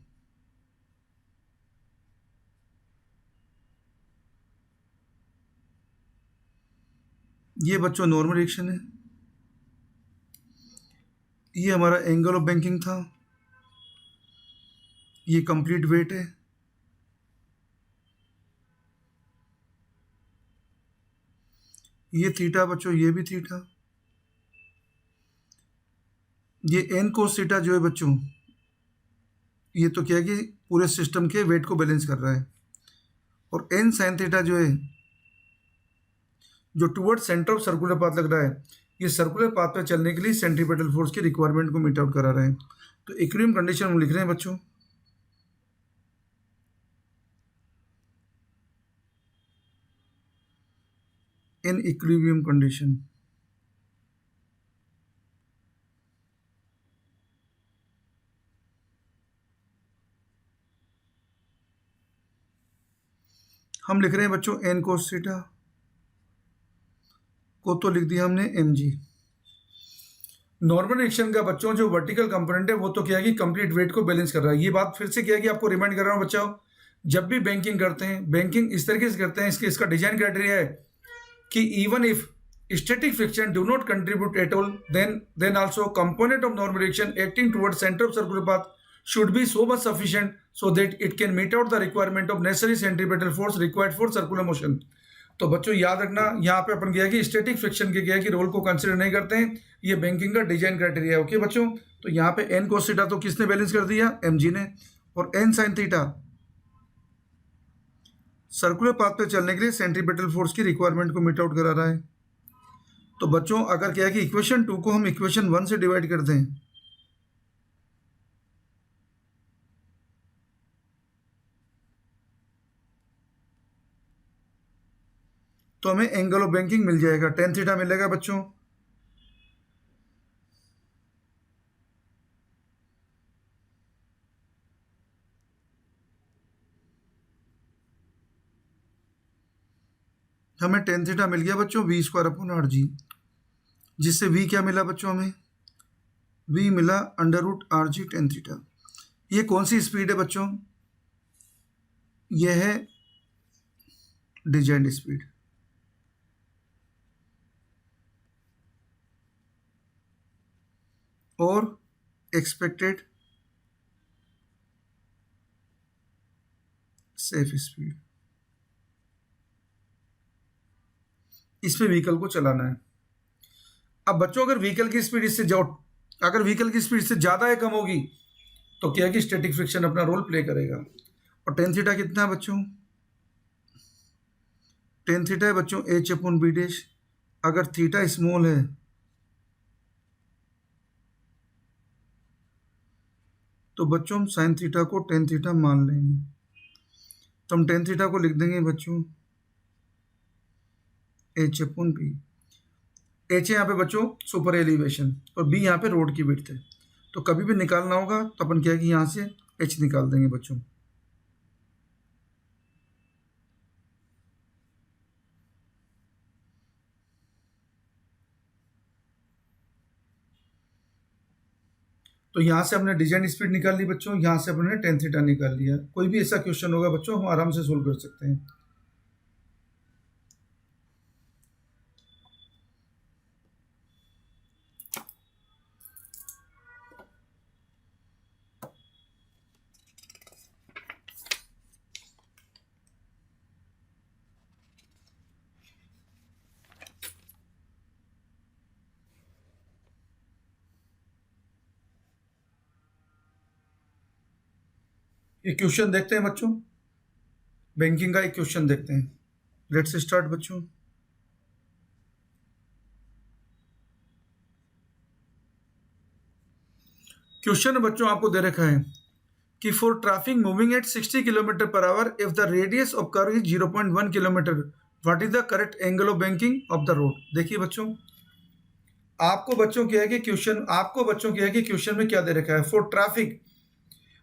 ये बच्चों नॉर्मल रिएक्शन है। ये हमारा एंगल ऑफ बैंकिंग था। ये कंप्लीट वेट है। ये थीटा बच्चों, ये भी थीटा। ये एन कोस थीटा जो है बच्चों, ये तो क्या है कि पूरे सिस्टम के वेट को बैलेंस कर रहा है। और एन साइन थीटा जो है, जो toward centre of circular path लग रहा है, ये सर्कुलर पाथ पे चलने के लिए सेंट्रीपेटल फोर्स की रिक्वायरमेंट को मीट आउट करा रहा है। तो इक्विलिब्रियम कंडीशन हम लिख रहे हैं बच्चों। इन इक्विलिब्रियम कंडीशन हम लिख रहे हैं बच्चों एन कोस थीटा को तो लिख दिया हमने एम जी। नॉर्मल रिएक्शन का बच्चों जो वर्टिकल कंपोनेंट है वो तो क्या है कि कंप्लीट वेट को बैलेंस कर रहा है। ये बात फिर से क्या है कि आपको रिमाइंड कर रहा हूँ बच्चों, जब भी बैंकिंग करते हैं, बैंकिंग इस तरीके से करते हैं, इसका डिजाइन क्राइटेरिया है कि even if static friction do not contribute at all, then also component of normal reaction acting towards center of circular path should be so much sufficient so that it can meet out the requirement of necessary centripetal force required for circular motion. तो बच्चों याद रखना, यहाँ पे अपन गया कि static friction के गया कि रोल को कंसिडर नहीं करते हैं, ये बैंकिंग का डिजाइन क्राइटेरिया है। ओके बच्चों, तो यहाँ पे एन कोस थीटा तो किसने बैलेंस कर दिया, एम जी ने। और N sine theta circular path पे चलने के लिए सेंट्रीपेटल फोर्स की रिक्वायरमेंट को मीट आउट करा रहा है। तो बच्चों अगर क्या है कि इक्वेशन 2 को हम इक्वेशन 1 से डिवाइड कर दें तो हमें एंगल ऑफ बैंकिंग मिल जाएगा, टेन थीटा मिलेगा बच्चों। हमें टेन थीटा मिल गया बच्चों V square upon R G, जिससे वी क्या मिला बच्चों, हमें वी मिला under root R G tan theta. ये कौन सी स्पीड है बच्चों, ये है डिजाइन स्पीड। और एक्सपेक्टेड सेफ स्पीड, इसमें व्हीकल को चलाना है। अब बच्चों अगर व्हीकल की स्पीड इससे अगर व्हीकल की स्पीड से ज़्यादा या कम होगी तो क्या कि स्टैटिक फ्रिक्शन अपना रोल प्ले करेगा। और टेन थीटा कितना है बच्चों, टेन थीटा है बच्चों एच अपॉन बी डैश। अगर थीटा स्मॉल है तो बच्चों हम साइन थीटा को टेन थीटा मान लेंगे। तो हम टेन थीटा को लिख देंगे बच्चों एच अपॉन बी। एच है यहाँ पे बच्चों सुपर एलिवेशन और बी यहाँ पे रोड की विड्थ है। तो कभी भी निकालना होगा तो अपन क्या है कि यहाँ से एच निकाल देंगे बच्चों। तो यहाँ से हमने डिजाइन स्पीड निकाल ली बच्चों, यहाँ से अपने टेन थीटा निकाल लिया। कोई भी ऐसा क्वेश्चन होगा बच्चों हम आराम से सोल्व कर सकते हैं। ये क्वेश्चन देखते हैं बच्चों, बैंकिंग का एक क्वेश्चन देखते हैं। लेट्स स्टार्ट बच्चों। क्वेश्चन बच्चों आपको दे रखा है कि for traffic moving at 60 kilometer per hour if the radius of curve is 0.1 kilometer, what is the correct angle of banking of the road. देखिए बच्चों, आपको बच्चों क्या है कि क्वेश्चन में क्या दे रखा है, for traffic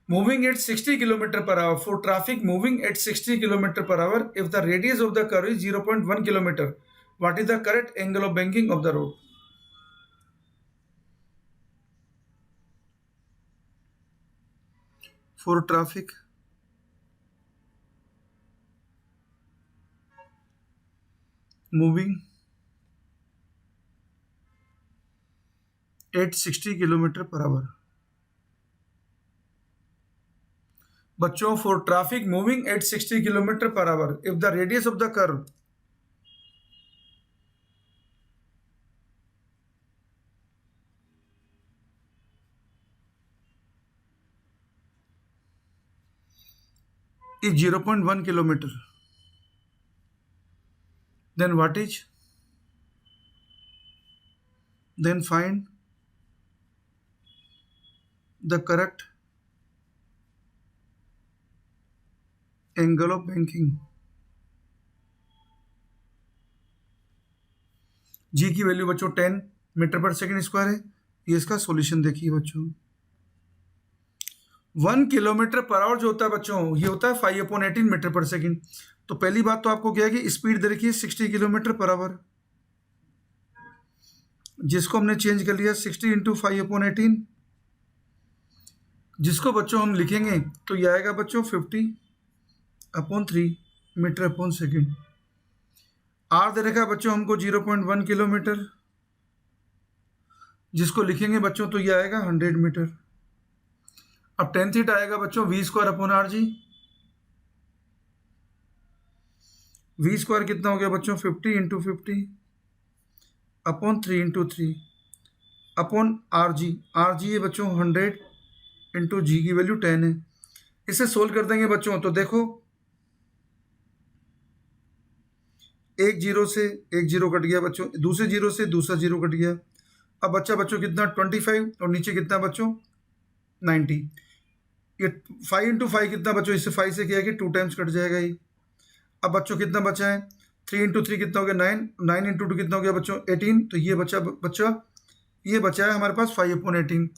moving at 60 kilometer per hour, for traffic moving at 60 kilometer per hour if the radius of the curve is 0.1 kilometer, what is the correct angle of banking of the road. For traffic moving 860 kilometer per hour. बच्चों, for traffic moving at 60 kilometer per hour, if the radius of the curve is 0.1 kilometer, then what is? Then find the correct angle of banking। जी की value बच्चों 10 metre पर second square है। ये इसका solution देखिए बच्चों। 1 kilometre per our जो होता है बच्चों, ये होता है 5/18 मीटर पर सेकंड। तो पहली बात तो आपको क्या है कि स्पीड दे रखी है 60 किलोमीटर पर आवर, जिसको हमने चेंज कर लिया 60 इंटू 5/18, जिसको बच्चों हम लिखेंगे तो ये आएगा बच्चों 50/3 मीटर अपॉन सेकेंड। आर दे रखा है बच्चों हमको 0.1 किलोमीटर, जिसको लिखेंगे बच्चों तो ये आएगा 100 मीटर। अब टेन थीटा आएगा बच्चों v² / v² कितना हो गया बच्चों 50 इंटू 50/3 इंटू 3 अपॉन RG है बच्चों 100 इंटू जी की वैल्यू 10 है। इसे सोल्व कर देंगे बच्चों तो देखो, एक जीरो से एक जीरो कट गया बच्चों, दूसरे जीरो से दूसरा जीरो कट गया। अब बच्चा बच्चों कितना 25 और नीचे कितना बच्चों 90। ये 5 इंटू 5 कितना बच्चों, इससे 5 से क्या है कि 2 टाइम्स कट जाएगा ये। अब बच्चों कितना बचा है 3 इंटू 3 कितना हो गया 9, 9 इंटू 2 कितना हो गया बच्चों 18। तो ये ये बचा है हमारे पास 5/18।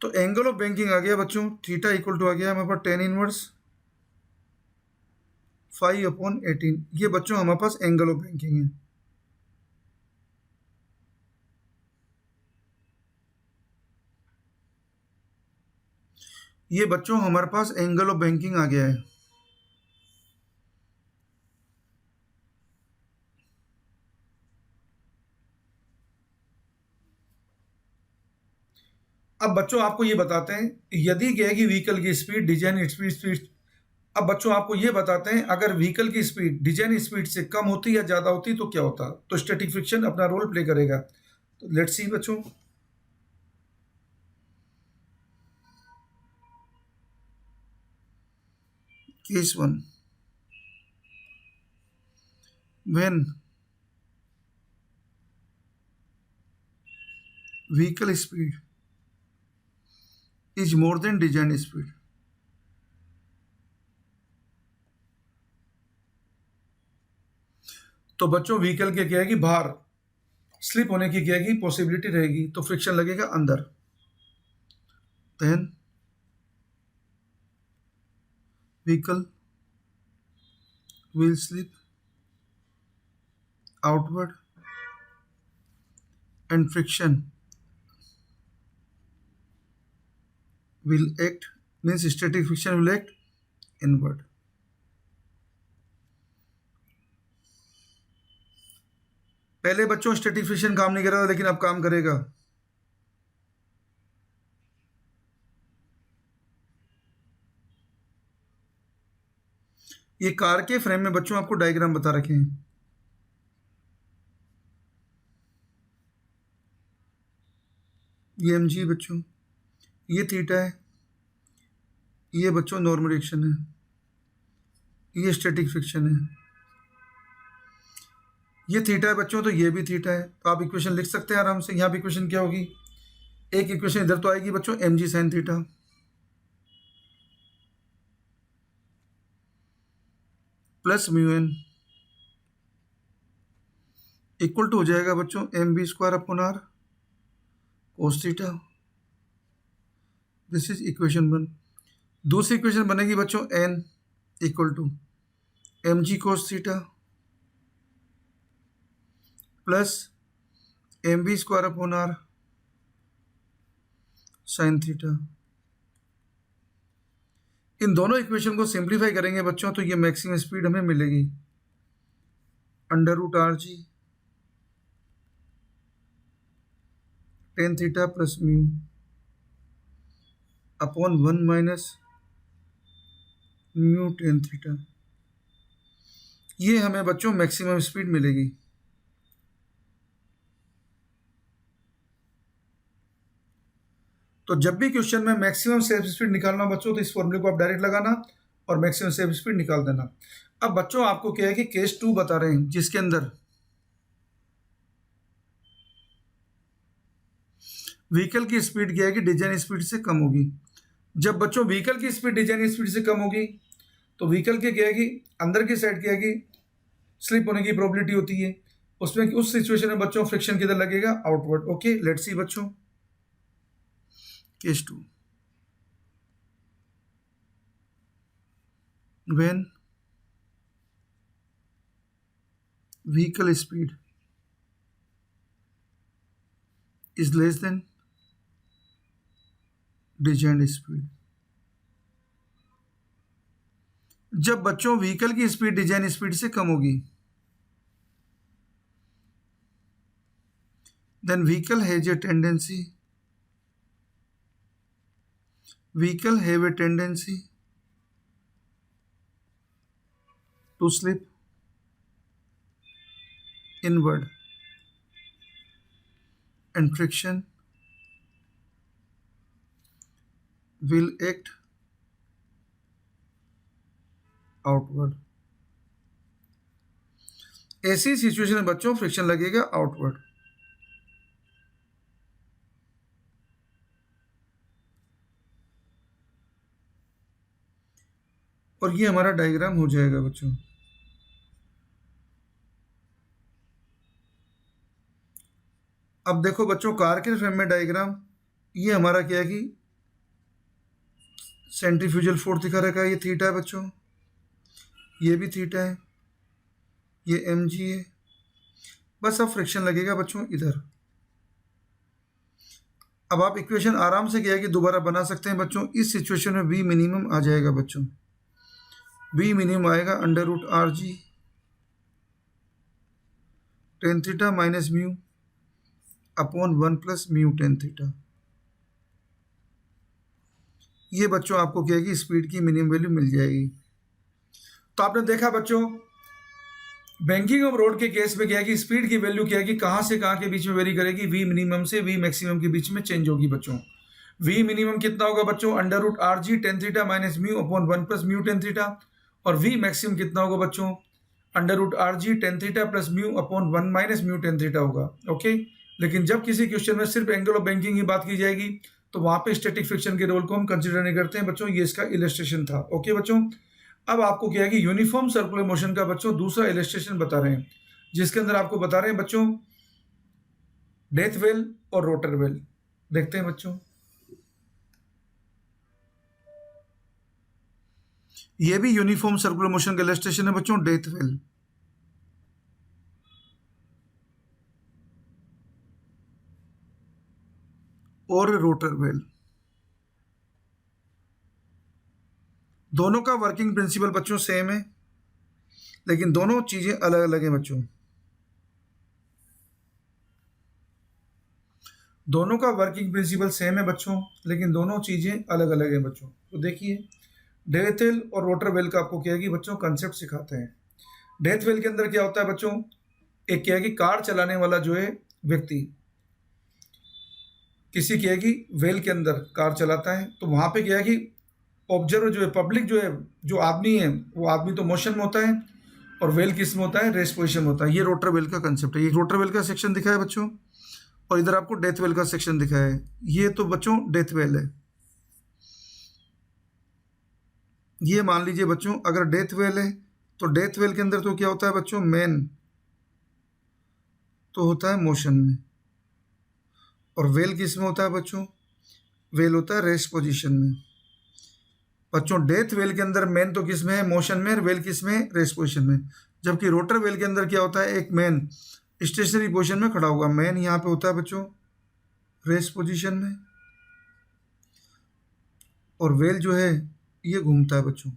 तो एंगल ऑफ बैंकिंग आ गया बच्चों थीटा इक्वल टू आ गया हमारे पास 10 इनवर्स 5/18। ये बच्चों हमारे पास एंगल ऑफ बैंकिंग है। ये बच्चों हमारे पास एंगल ऑफ बैंकिंग आ गया है। अब बच्चों आपको ये बताते हैं, यदि क्या है कि व्हीकल की स्पीड डिजाइन स्पीड। अब बच्चों आपको ये बताते हैं अगर व्हीकल की स्पीड डिजाइन स्पीड से कम होती या ज्यादा होती तो क्या होता। तो स्टैटिक फ्रिक्शन अपना रोल प्ले करेगा। तो लेट्स सी बच्चों। Case 1, when vehicle speed is more than design speed, तो बच्चों व्हीकल के क्या है कि बाहर स्लिप होने की क्या है कि पॉसिबिलिटी रहेगी, तो फ्रिक्शन लगेगा अंदर। Then vehicle will slip outward and friction will act, means static friction will act inward। पहले बच्चों स्टैटिक फ्रिक्शन काम नहीं कर रहा था, लेकिन अब काम करेगा। ये कार के फ्रेम में बच्चों आपको डायग्राम बता रखे हैं। ये mg बच्चों, ये थीटा है, ये बच्चों नॉर्मल रिएक्शन है, ये स्टैटिक फ्रिक्शन है, ये थीटा है बच्चों, तो ये भी थीटा है। तो आप इक्वेशन लिख सकते हैं आराम से। यहाँ पे इक्वेशन क्या होगी, एक इक्वेशन इधर तो आएगी बच्चों mg sin theta plus mu N equal to हो जाएगा बच्चों mv² r cos theta. This is equation 1। दूसरी इक्वेशन बनेगी बच्चों n equal to mg cos theta plus mv² r sin theta. इन दोनों इक्वेशन को सिंप्लीफाई करेंगे बच्चों तो ये मैक्सिमम स्पीड हमें मिलेगी √RG ten theta plus mu upon 1 minus mu tan theta. ये हमें बच्चों मैक्सिमम स्पीड मिलेगी। तो जब भी क्वेश्चन में मैक्सिमम सेफ स्पीड निकालना बच्चों, तो इस फॉर्मूले को आप डायरेक्ट लगाना और मैक्सिमम सेफ स्पीड निकाल देना। अब बच्चों आपको क्या है कि केस 2 बता रहे हैं, जिसके अंदर व्हीकल की स्पीड क्या है कि डिजाइन स्पीड से कम होगी। जब बच्चों व्हीकल की स्पीड डिजाइन स्पीड से कम होगी, तो व्हीकल के क्या है कि अंदर की साइड क्या है कि स्लिप होने की प्रोबेबिलिटी होती है। उसमें उस सिचुएशन में बच्चों फ्रिक्शन किधर लगेगा? आउटवर्ड। ओके, लेट्स सी बच्चों case 2। when vehicle speed is less than designed speed। जब बच्चों व्हीकल की स्पीड डिजाइन स्पीड से कम होगी, then vehicle has a tendency to slip inward and friction will act outward। ऐसी situation में बच्चों friction लगेगा आउटवर्ड। और ये हमारा डायग्राम हो जाएगा बच्चों। अब देखो बच्चों, कार के फ्रेम में डायग्राम, ये हमारा क्या है कि सेंट्रीफ्यूजल फोर्स दिखा रखा है, ये थीटा है बच्चों, ये भी थीटा है, ये एम जी है। बस अब फ्रिक्शन लगेगा बच्चों इधर। अब आप इक्वेशन आराम से क्या है कि दोबारा बना सकते हैं बच्चों। इस सिचुएशन में वी मिनिमम आ जाएगा बच्चों। वी मिनिमम आएगा under root R G tan theta minus mu upon 1 plus mu tan theta. ये बच्चों आपको क्या है कि स्पीड की मिनिमम वैल्यू मिल जाएगी। तो आपने देखा बच्चों, बैंकिंग ऑफ रोड के केस में क्या है कि स्पीड की वैल्यू क्या है कि कहाँ से कहाँ के बीच में वेरी करेगी? वी मिनिमम से वी मैक्सिमम के बीच में चेंज होगी बच्चों। वी मिनिमम कितना होगा बच्चों? Under root R G tan theta minus mu upon 1 plus mu tan theta. और वी मैक्सिमम कितना होगा बच्चों? Under root R G tan theta plus mu upon 1 minus mu tan theta होगा। ओके, लेकिन जब किसी क्वेश्चन में सिर्फ एंगल ऑफ बैंकिंग की बात की जाएगी, तो वहां पे स्टैटिक फ्रिक्शन के रोल को हम कंसिडर नहीं करते हैं बच्चों। ये इसका इलस्ट्रेशन था। ओके बच्चों, अब आपको क्या है कि यूनिफॉर्म सर्कुलर मोशन का बच्चों दूसरा इलस्ट्रेशन बता रहे हैं, जिसके अंदर आपको बता रहे हैं बच्चों डेथ वेल और रोटर वेल। देखते हैं बच्चों, ये भी यूनिफॉर्म सर्कुलर मोशन का इलस्ट्रेशन है बच्चों, डेथ वेल और रोटर वेल। दोनों का वर्किंग प्रिंसिपल बच्चों सेम है, लेकिन दोनों चीजें अलग अलग हैं बच्चों। दोनों का वर्किंग प्रिंसिपल सेम है बच्चों, लेकिन दोनों चीजें अलग अलग हैं बच्चों। तो देखिए, डेथ वेल और रोटर वेल का आपको क्या है कि बच्चों कंसेप्ट सिखाते हैं। डेथ वेल के अंदर क्या होता है बच्चों? एक क्या है कि कार चलाने वाला जो है व्यक्ति किसी क्या है कि वेल के अंदर कार चलाता है, तो वहां पे क्या है कि ऑब्जर्वर जो है, पब्लिक जो है, जो आदमी है, वो आदमी तो मोशन में होता है और वेल किस में होता है? रेस्ट पोजिशन में होता है। ये रोटर वेल का कंसेप्ट है। ये रोटर वेल का सेक्शन दिखा है बच्चों, और इधर आपको डेथ वेल का सेक्शन दिखा है। ये तो बच्चों डेथ वेल है। ये मान लीजिए बच्चों, अगर डेथ वेल है तो डेथ वेल के अंदर तो क्या होता है बच्चों? मेन तो होता है मोशन में, और वेल किस में होता है बच्चों? वेल होता है रेस्ट पोजीशन में। बच्चों डेथ वेल के अंदर मेन तो किस में है? मोशन में। और वेल किस में? रेस्ट पोजीशन में। जबकि रोटर वेल के अंदर क्या होता है? एक मैन स्टेशनरी पोजीशन में खड़ा होगा। मैन यहाँ पे होता है बच्चों रेस्ट पोजीशन में, और वेल जो है ये घूमता है बच्चों,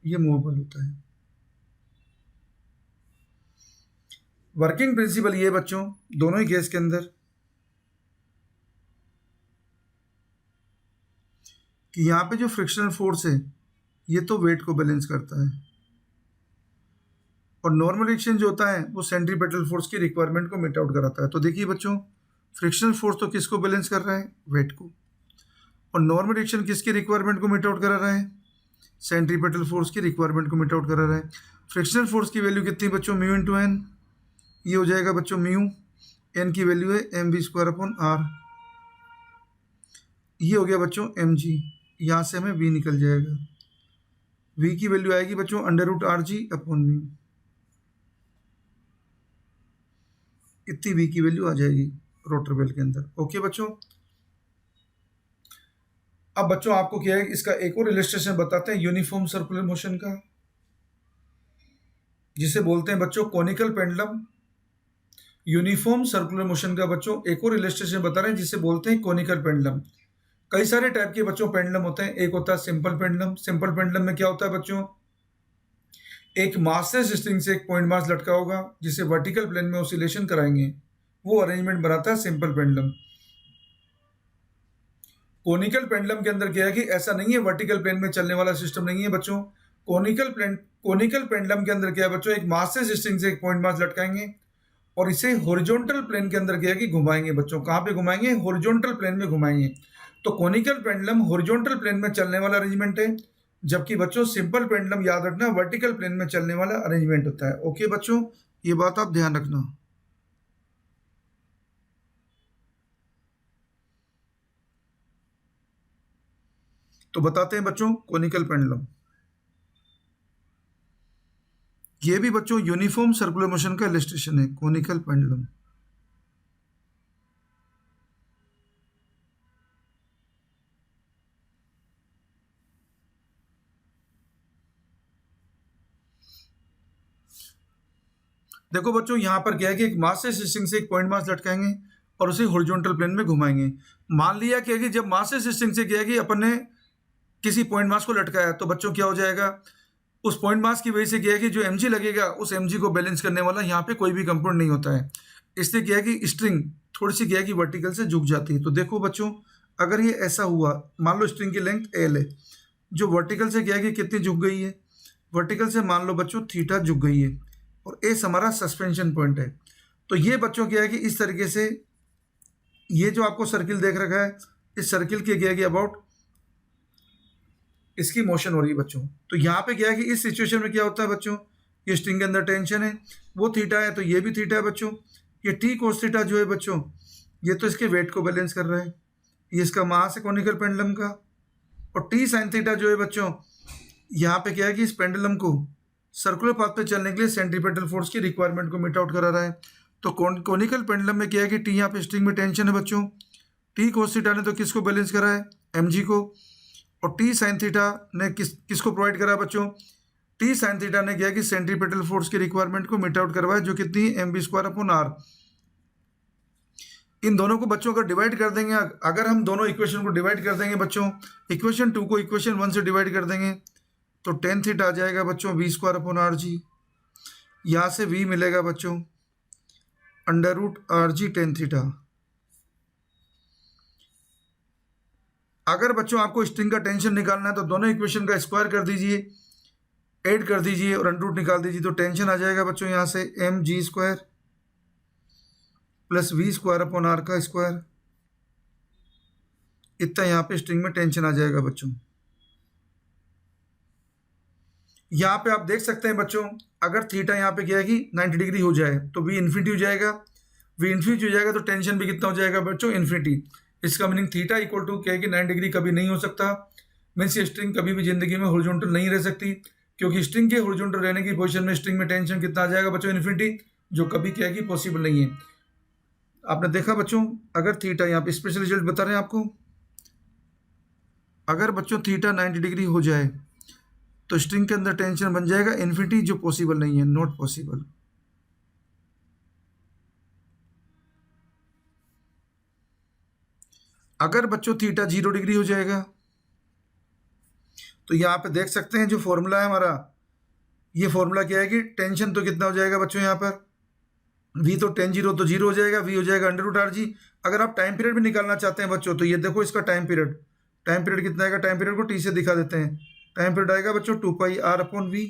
ये मूवेबल होता है। वर्किंग प्रिंसिपल ये बच्चों दोनों ही केस के अंदर। कि यहाँ पे जो फ्रिक्शनल फोर्स है ये तो वेट को बैलेंस करता है, और नॉर्मल रिएक्शन जो होता है वो सेंट्रीपेटल फोर्स की रिक्वायरमेंट को मीट आउट कराता है। तो देखिए बच्चों, फ्रिक्शनल फोर्स तो किसको बैलेंस कर रहा है? वेट को। और नॉर्मल रिएक्शन किसकी रिक्वायरमेंट को मीट आउट करा रहा है? सेंट्रीपेटल फोर्स की रिक्वायरमेंट को मीट आउट करा रहा है। फ्रिक्शनल फोर्स की वैल्यू कितनी बच्चों? Mu into N. ये हो जाएगा बच्चों म्यू, एन की वैल्यू है M V square upon R. ये हो गया बच्चों एम जी, यहाँ से हमें वी निकल जाएगा। वी की वैल्यू आएगी बच्चों under root are G upon mu. इतनी वी की वैल्यू आ जाएगी रोटर बेल के अंदर। ओके बच्चों, अब बच्चों आपको क्या है, इसका एक और इलस्ट्रेशन बताते हैं यूनिफॉर्म सर्कुलर मोशन का, जिसे बोलते हैं बच्चों conical pendulum. Uniform circular motion का बच्चों एक और इलस्ट्रेशन बता रहे हैं जिसे बोलते हैं कोनिकल पेंडुलम। कई सारे टाइप के बच्चों पेंडुलम होते हैं। एक होता है सिंपल पेंडुलम। सिंपल पेंडुलम में क्या होता है बच्चों? एक मासलेस स्ट्रिंग से एक पॉइंट मास लटका होगा जिसे वर्टिकल प्लेन में ऑसिलेशन कराएंगे, वो अरेंजमेंट बनाता है सिंपल पेंडुलम। कोनिकल पेंडुलम के अंदर क्या है कि ऐसा नहीं है, वर्टिकल प्लेन में चलने वाला सिस्टम नहीं है बच्चों। कोनिकल पेंडुलम के अंदर क्या है बच्चों? एक मासलेस स्ट्रिंग से एक पॉइंट मास लटकाएंगे और इसे हॉरिजॉन्टल प्लेन के अंदर क्या है कि घुमाएंगे बच्चों। कहाँ पे घुमाएंगे? हॉरिजॉन्टल प्लेन में घुमाएंगे। तो कोनिकल पेंडुलम हॉरिजॉन्टल प्लेन में चलने वाला अरेंजमेंट है, जबकि बच्चों सिंपल पेंडुलम याद रखना वर्टिकल प्लेन में चलने वाला अरेंजमेंट होता है। ओके बच्चों, ये बात आप ध्यान रखना। तो बताते हैं बच्चों कोनिकल पेंडुलम। ये भी बच्चों यूनिफॉर्म सर्कुलर मोशन का इलस्ट्रेशन है, कोनिकल पेंडुलम। देखो बच्चों, यहां पर क्या है कि एक मास से स्ट्रिंग से एक पॉइंट मास लटकाएंगे और उसे हॉरिजॉन्टल प्लेन में घुमाएंगे। मान लिया कि जब मास से स्ट्रिंग से क्या है कि अपन ने किसी पॉइंट मास को लटकाया, तो बच्चों क्या हो जाएगा? उस पॉइंट मास की वजह से क्या है कि जो mg लगेगा उस mg को बैलेंस करने वाला यहाँ पे कोई भी कंपोनेंट नहीं होता है। इसलिए क्या है कि स्ट्रिंग थोड़ी सी क्या है कि वर्टिकल से झुक जाती है। तो देखो बच्चों, अगर ये ऐसा हुआ, मान लो स्ट्रिंग की लेंथ l है, जो वर्टिकल से क्या है कि कितनी झुक गई है? वर्टिकल से मान लो बच्चों थीटा झुक गई है, और एस हमारा सस्पेंशन पॉइंट है। तो ये बच्चों क्या है कि इस तरीके से ये जो आपको सर्किल देख रखा है, इस सर्किल के क्या है कि अबाउट इसकी मोशन हो रही है बच्चों। तो यहाँ पे क्या है कि इस सिचुएशन में क्या होता है बच्चों? ये स्ट्रिंग के अंदर टेंशन है, वो थीटा है, तो ये भी थीटा है बच्चों। ये टी कोस थीटा जो है बच्चों, ये तो इसके वेट को बैलेंस कर रहा है, ये इसका मास है कोनिकल पेंडुलम का। और टी साइन थीटा जो है बच्चों, यहाँ पे क्या है कि इस पेंडुलम को सर्कुलर पाथ पे चलने के लिए सेंट्रीपेटल फोर्स की रिक्वायरमेंट को मीट आउट करा रहा है। तो कोनिकल पेंडुलम में क्या है कि टी यहाँ पे स्ट्रिंग में टेंशन है बच्चों, टी कोस थीटा ने तो किसको बैलेंस करा है? mg को। और टी साइन थीटा ने किसको प्रोवाइड करा बच्चों? टी साइन थीटा ने क्या कि सेंट्रीपेटल फोर्स की रिक्वायरमेंट को मीट आउट करवाया, जो कितनी है? mv square upon R. इन दोनों को बच्चों का डिवाइड कर देंगे। अगर हम दोनों इक्वेशन को डिवाइड कर देंगे बच्चों, इक्वेशन 2 को इक्वेशन 1 से डिवाइड कर देंगे, तो टेन थीटा आ जाएगा बच्चों V square upon R G. यहाँ से वी मिलेगा बच्चों under root R G tan theta. अगर बच्चों आपको स्ट्रिंग का टेंशन निकालना है तो दोनों इक्वेशन का स्क्वायर कर दीजिए, ऐड कर दीजिए और अंडर रूट निकाल दीजिए। तो टेंशन आ जाएगा बच्चों यहाँ से M G square plus V square upon R का स्क्वायर। इतना यहाँ पे स्ट्रिंग में टेंशन आ जाएगा बच्चों। यहाँ पे आप देख सकते हैं बच्चों, अगर थीटा यहाँ पे क्या है कि 90 डिग्री हो जाए तो वी इन्फिनिटी हो जाएगा। वी इन्फिनिटी हो जाएगा तो टेंशन भी कितना हो जाएगा बच्चों? इन्फिनिटी। इसका मीनिंग थीटा इक्वल टू क्या है कि 90 डिग्री कभी नहीं हो सकता। मीन्स ये स्ट्रिंग कभी भी जिंदगी में हॉरिजॉन्टल नहीं रह सकती, क्योंकि स्ट्रिंग के हॉरिजॉन्टल रहने की पोजीशन में स्ट्रिंग में टेंशन कितना आ जाएगा बच्चों? इन्फिनिटी, जो कभी क्या है कि पॉसिबल नहीं है। आपने देखा बच्चों, अगर थीटा, यहाँ पे स्पेशल रिजल्ट बता रहे हैं आपको, अगर बच्चों थीटा 90 डिग्री हो जाए तो स्ट्रिंग के अंदर टेंशन बन जाएगा इन्फिनिटी, जो पॉसिबल नहीं है, नॉट पॉसिबल। अगर बच्चों थीटा 0 डिग्री हो जाएगा तो यहाँ पे देख सकते हैं जो फॉर्मूला है हमारा, ये फॉर्मूला क्या है कि टेंशन तो कितना हो जाएगा बच्चों? यहाँ पर v तो टेन जीरो तो 0 हो जाएगा, v हो जाएगा अंडर रूट आर जी। अगर आप टाइम पीरियड भी निकालना चाहते हैं बच्चों, तो ये देखो इसका टाइम पीरियड टाइम पीरियड कितना आएगा, टाइम पीरियड को टी से दिखा देते हैं। टाइम पीरियड आएगा बच्चों 2πr/v।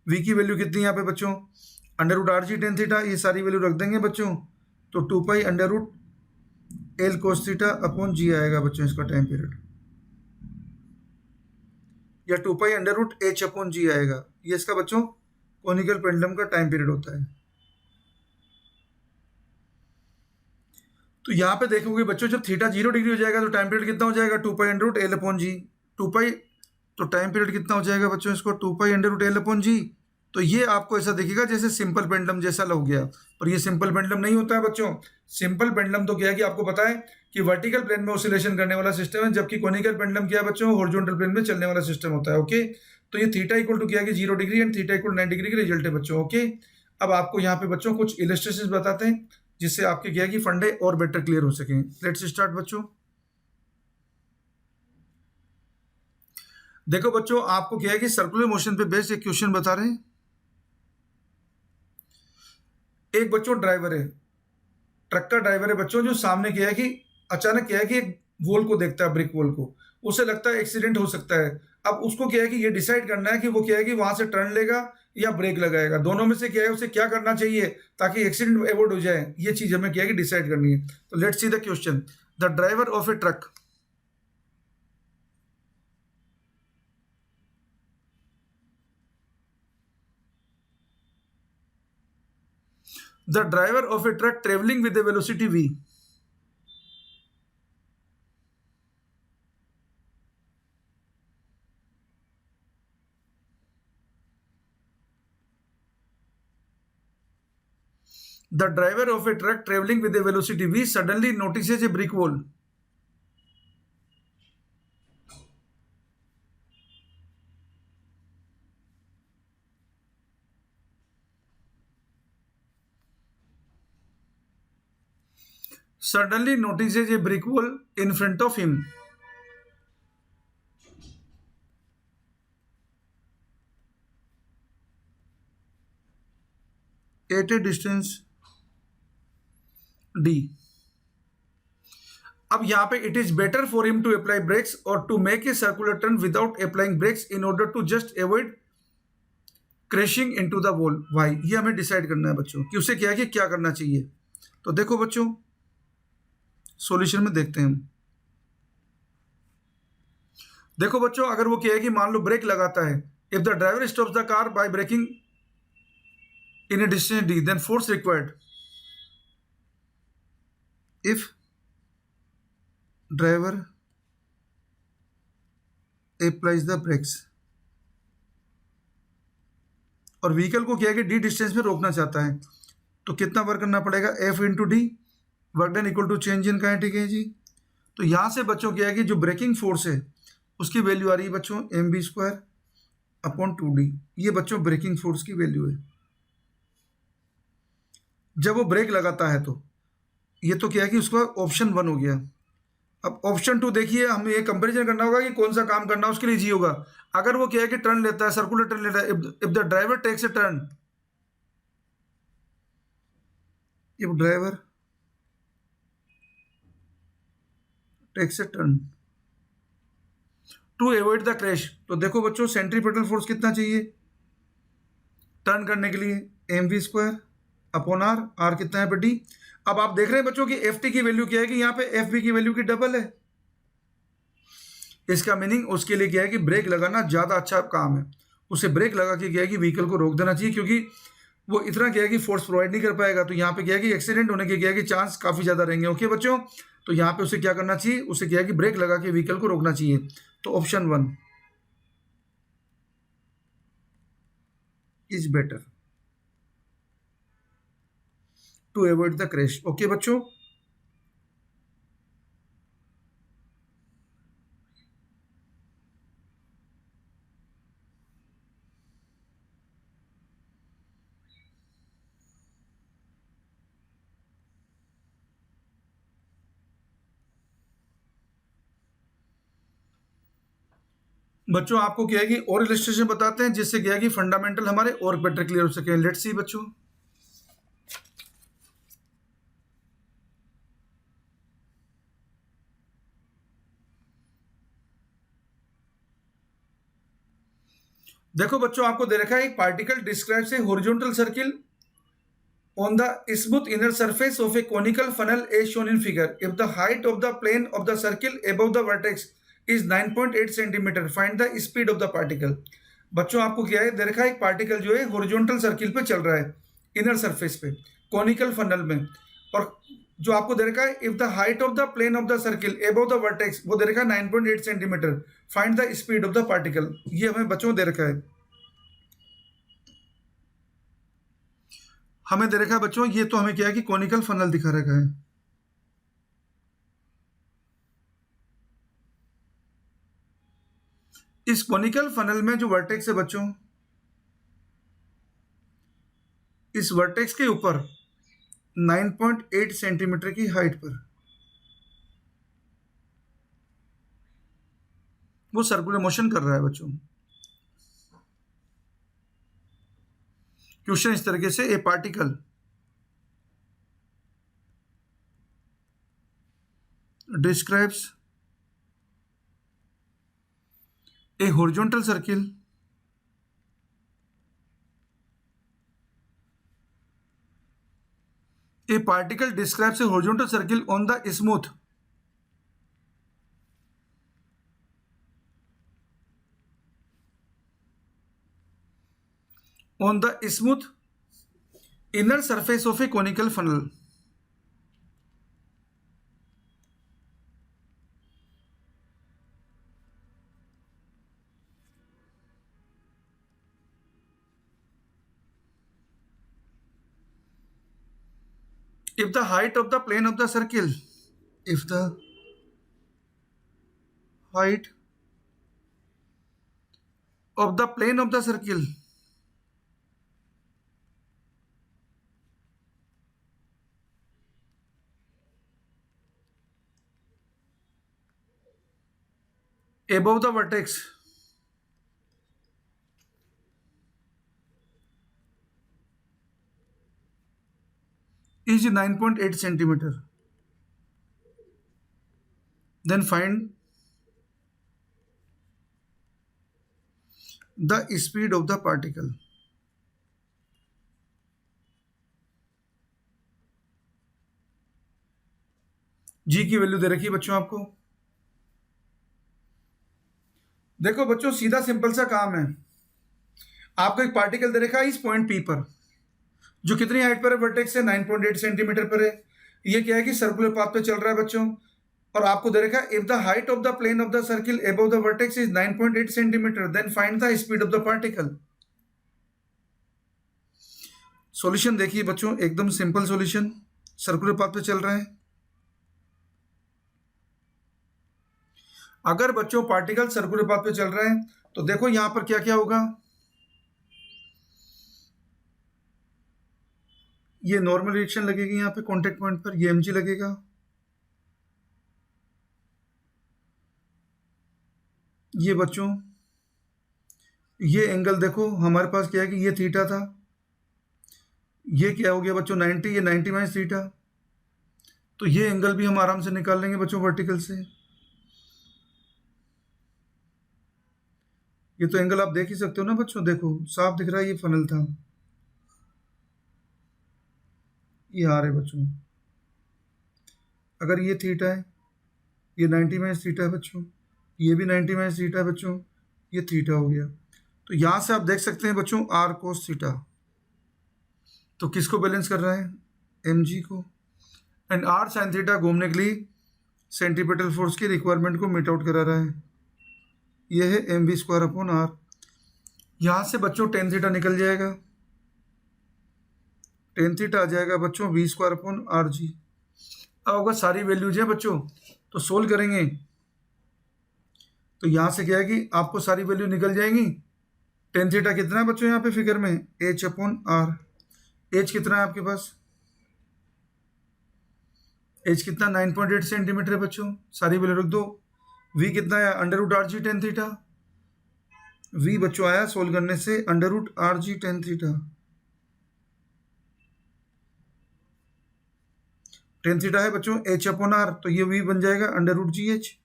वी की वैल्यू कितनी है यहाँ पे बच्चों, √RG tan थीटा, ये सारी वैल्यू रख देंगे बच्चों, तो 2π√L cos θ/g आएगा बच्चों इसका टाइम पीरियड, या 2π√h/g आएगा। ये इसका बच्चों कोनिकल पेंडुलम का टाइम पीरियड होता है। तो यहाँ पे देखोगे बच्चों जब थीटा 0 डिग्री हो जाएगा तो टाइम पीरियड कितना हो जाएगा, 2π√L/g। 2π तो टाइम पीरियड कितना हो जाएगा बच्चों इसको, 2π√L/g। तो ये आपको ऐसा दिखेगा जैसे सिंपल पेंडुलम जैसा हो गया, पर ये सिंपल पेंडुलम नहीं होता है बच्चों। सिंपल पेंडुलम तो क्या है कि आपको पता है कि वर्टिकल प्लेन में ऑसिलेशन करने वाला सिस्टम है, जबकि कोनिकल पेंडुलम क्या है बच्चों, हॉरिजॉन्टल प्लेन में चलने वाला सिस्टम होता है। ओके, तो ये थीटा इक्वल टू क्या है कि 0 degree and theta equal 9 degree के रिजल्ट है बच्चों। ओके, अब आपको यहाँ पे बच्चों कुछ इलस्ट्रेशन बताते हैं जिससे आपके क्या है कि फंडे और बेटर क्लियर हो सकें। लेट्स स्टार्ट बच्चों। देखो बच्चों, आपको क्या है कि सर्कुलर मोशन पे बेस्ड एक क्वेश्चन बता रहे हैं। एक बच्चों ड्राइवर है, ट्रक का ड्राइवर है बच्चों, जो सामने क्या है कि अचानक क्या है कि एक वॉल को देखता है, ब्रिक वॉल को, उसे लगता है एक्सीडेंट हो सकता है। अब उसको क्या है कि ये डिसाइड करना है कि वो क्या है कि वहां से टर्न लेगा या ब्रेक लगाएगा, दोनों में से क्या है उसे क्या करना चाहिए ताकि एक्सीडेंट अवॉइड हो जाए, ये चीज हमें क्या है कि डिसाइड करनी है। तो let's see the question. The driver of A truck, the driver of a truck traveling with a velocity v, the driver of a truck traveling with a velocity v suddenly notices a brick wall. Suddenly notices a brick wall in front of him. At a distance d. अब यहाँ पे it is better for him to apply brakes और to make a circular turn without applying brakes in order to just avoid crashing into the wall. Why, ये हमें decide करना है बच्चों कि उसे क्या है कि क्या करना चाहिए। तो देखो बच्चों, सॉल्यूशन में देखते हैं हम। देखो बच्चों, अगर वो क्या है कि मान लो ब्रेक लगाता है, if the driver stops the car by braking in a distance D, then force required if driver applies the brakes, और व्हीकल को क्या है कि डी डिस्टेंस में रोकना चाहता है, तो कितना वर्क करना पड़ेगा, F into D, work done equal to change in kinetic energy. तो यहां से बच्चों क्या है कि जो ब्रेकिंग फोर्स है उसकी वैल्यू आ रही है बच्चों mv²/2d। ये बच्चों ब्रेकिंग फोर्स की वैल्यू है जब वो ब्रेक लगाता है। तो ये तो क्या है कि उसका ऑप्शन 1 हो गया। अब ऑप्शन 2 देखिए, हमें ये कंपैरिजन करना होगा कि कौन सा काम करना है, उसके लिए जी होगा। अगर वो क्या है कि टर्न लेता है, सर्कुलर टर्न लेता है, if the driver takes a turn, if driver takes a turn to avoid the crash, तो देखो बच्चों सेंट्रीपिटल फोर्स कितना चाहिए टर्न करने के लिए, mv²/r, r कितना है पे d। अब आप देख रहे हैं बच्चों कि ft की वैल्यू क्या है कि यहाँ पे fb की वैल्यू की डबल है। इसका मीनिंग उसके लिए क्या है कि ब्रेक लगाना ज्यादा अच्छा काम है, उसे ब्रेक लगा के क्या है कि व्हीकल को रोक देना चाहिए, क्योंकि वो इतना क्या है कि फोर्स प्रोवाइड नहीं कर पाएगा। तो यहाँ पे क्या है कि एक्सीडेंट होने के क्या है कि चांस काफी ज्यादा रहेंगे। ओके बच्चों, तो यहाँ पे उसे क्या करना चाहिए, उसे क्या है कि ब्रेक लगा के व्हीकल को रोकना चाहिए। तो option 1 is better to avoid the crash. Okay बच्चों, बच्चों आपको क्या है कि और इलस्ट्रेशन बताते हैं जिससे क्या है कि फंडामेंटल हमारे और बेटर क्लियर हो सके। लेट्स सी बच्चों। देखो बच्चों, आपको दे रखा है एक particle describes a horizontal circle on the smooth inner surface of a conical funnel as shown in figure. If the height of the plane of the circle above the vertex is 9.8 centimeter, find the speed of the particle. बच्चों, आपको क्या है दे रखा है, एक particle जो है horizontal circle पे चल रहा है, इनर सरफेस पे, कॉनिकल फनल में, और जो आपको दे रखा है if the height of the plane of the circle above the vertex, वो दे रखा है 9.8 centimetre, find the speed of the particle. ये हमें बच्चों दे रखा है, हमें दे रखा है बच्चों, ये तो हमें क्या है कि कॉनिकल फनल दिखा रखा है। इस कॉनिकल फनल में जो वर्टेक्स है बच्चों, इस वर्टेक्स के ऊपर 9.8 सेंटीमीटर की हाइट पर वो सर्कुलर मोशन कर रहा है बच्चों। क्वेश्चन इस तरीके से, ए particle describes a horizontal circle A particle describes a horizontal circle on the smooth inner surface of a conical funnel. If the height of the plane of the circle, if the height of the plane of the circle above the vertex is 9.8 centimeter, then find the speed of the particle. जी की value दे रखी है बच्चों आपको। देखो बच्चों, सीधा simple सा काम है, आपको एक पार्टिकल दे रखा है इस पॉइंट पी पर, जो कितनी हाइट पर है, वर्टेक्स से 9.8 सेंटीमीटर पर है। ये क्या है कि सर्कुलर पाथ पे चल रहा है बच्चों, और आपको दे रखा है if the height of the plane of the circle above the vertex is 9.8 centimetre, then find the speed of the particle. Solution देखिए बच्चों, एकदम सिंपल सॉल्यूशन, सर्कुलर पाथ पे चल रहा है। अगर बच्चों पार्टिकल सर्कुलर पाथ पे चल रहा है तो देखो यहां पर क्या क्या होगा, ये नॉर्मल रिएक्शन लगेगी यहाँ पे कॉन्टेक्ट पॉइंट पर, ये mg लगेगा, ये बच्चों ये एंगल देखो हमारे पास क्या है कि ये थीटा था, ये क्या हो गया बच्चों 90, ये 90 माइनस थीटा, तो ये एंगल भी हम आराम से निकाल लेंगे बच्चों वर्टिकल से। ये तो एंगल आप देख ही सकते हो ना बच्चों, देखो साफ दिख रहा है, ये फनल था, ये आर है बच्चों। अगर ये थीटा है, ये 90 माइनस थीटा है बच्चों, ये भी 90 माइनस थीटा है बच्चों, ये थीटा हो गया। तो यहाँ से आप देख सकते हैं बच्चों आर कोस थीटा, तो किसको बैलेंस कर रहा है, mg को, एंड आर साइन थीटा घूमने के लिए सेंट्रीपिटल फोर्स की रिक्वायरमेंट को मीट आउट करा रहा है, ये है mv स्क्वायर अपॉन आर। यहाँ से बच्चों टेन थीटा निकल जाएगा, टेन थीटा आ जाएगा बच्चों V square upon R G. अब अगर सारी वैल्यूज हैं बच्चों तो सोल्व करेंगे, तो यहाँ से क्या है कि आपको सारी वैल्यू निकल जाएंगी। टेन थीटा कितना है बच्चों यहाँ पे फिगर में, एच अपॉन आर, एच कितना है आपके पास, एच कितना 9.8 सेंटीमीटर है बच्चों, सारी वैल्यू रख दो। वी कितना है, under root R G tan theta, v बच्चों आया सोल्व करने से under root R G tan theta, tan theta है बच्चों एच अपॉन आर, तो ये वी बन जाएगा अंडर रूट जी एच,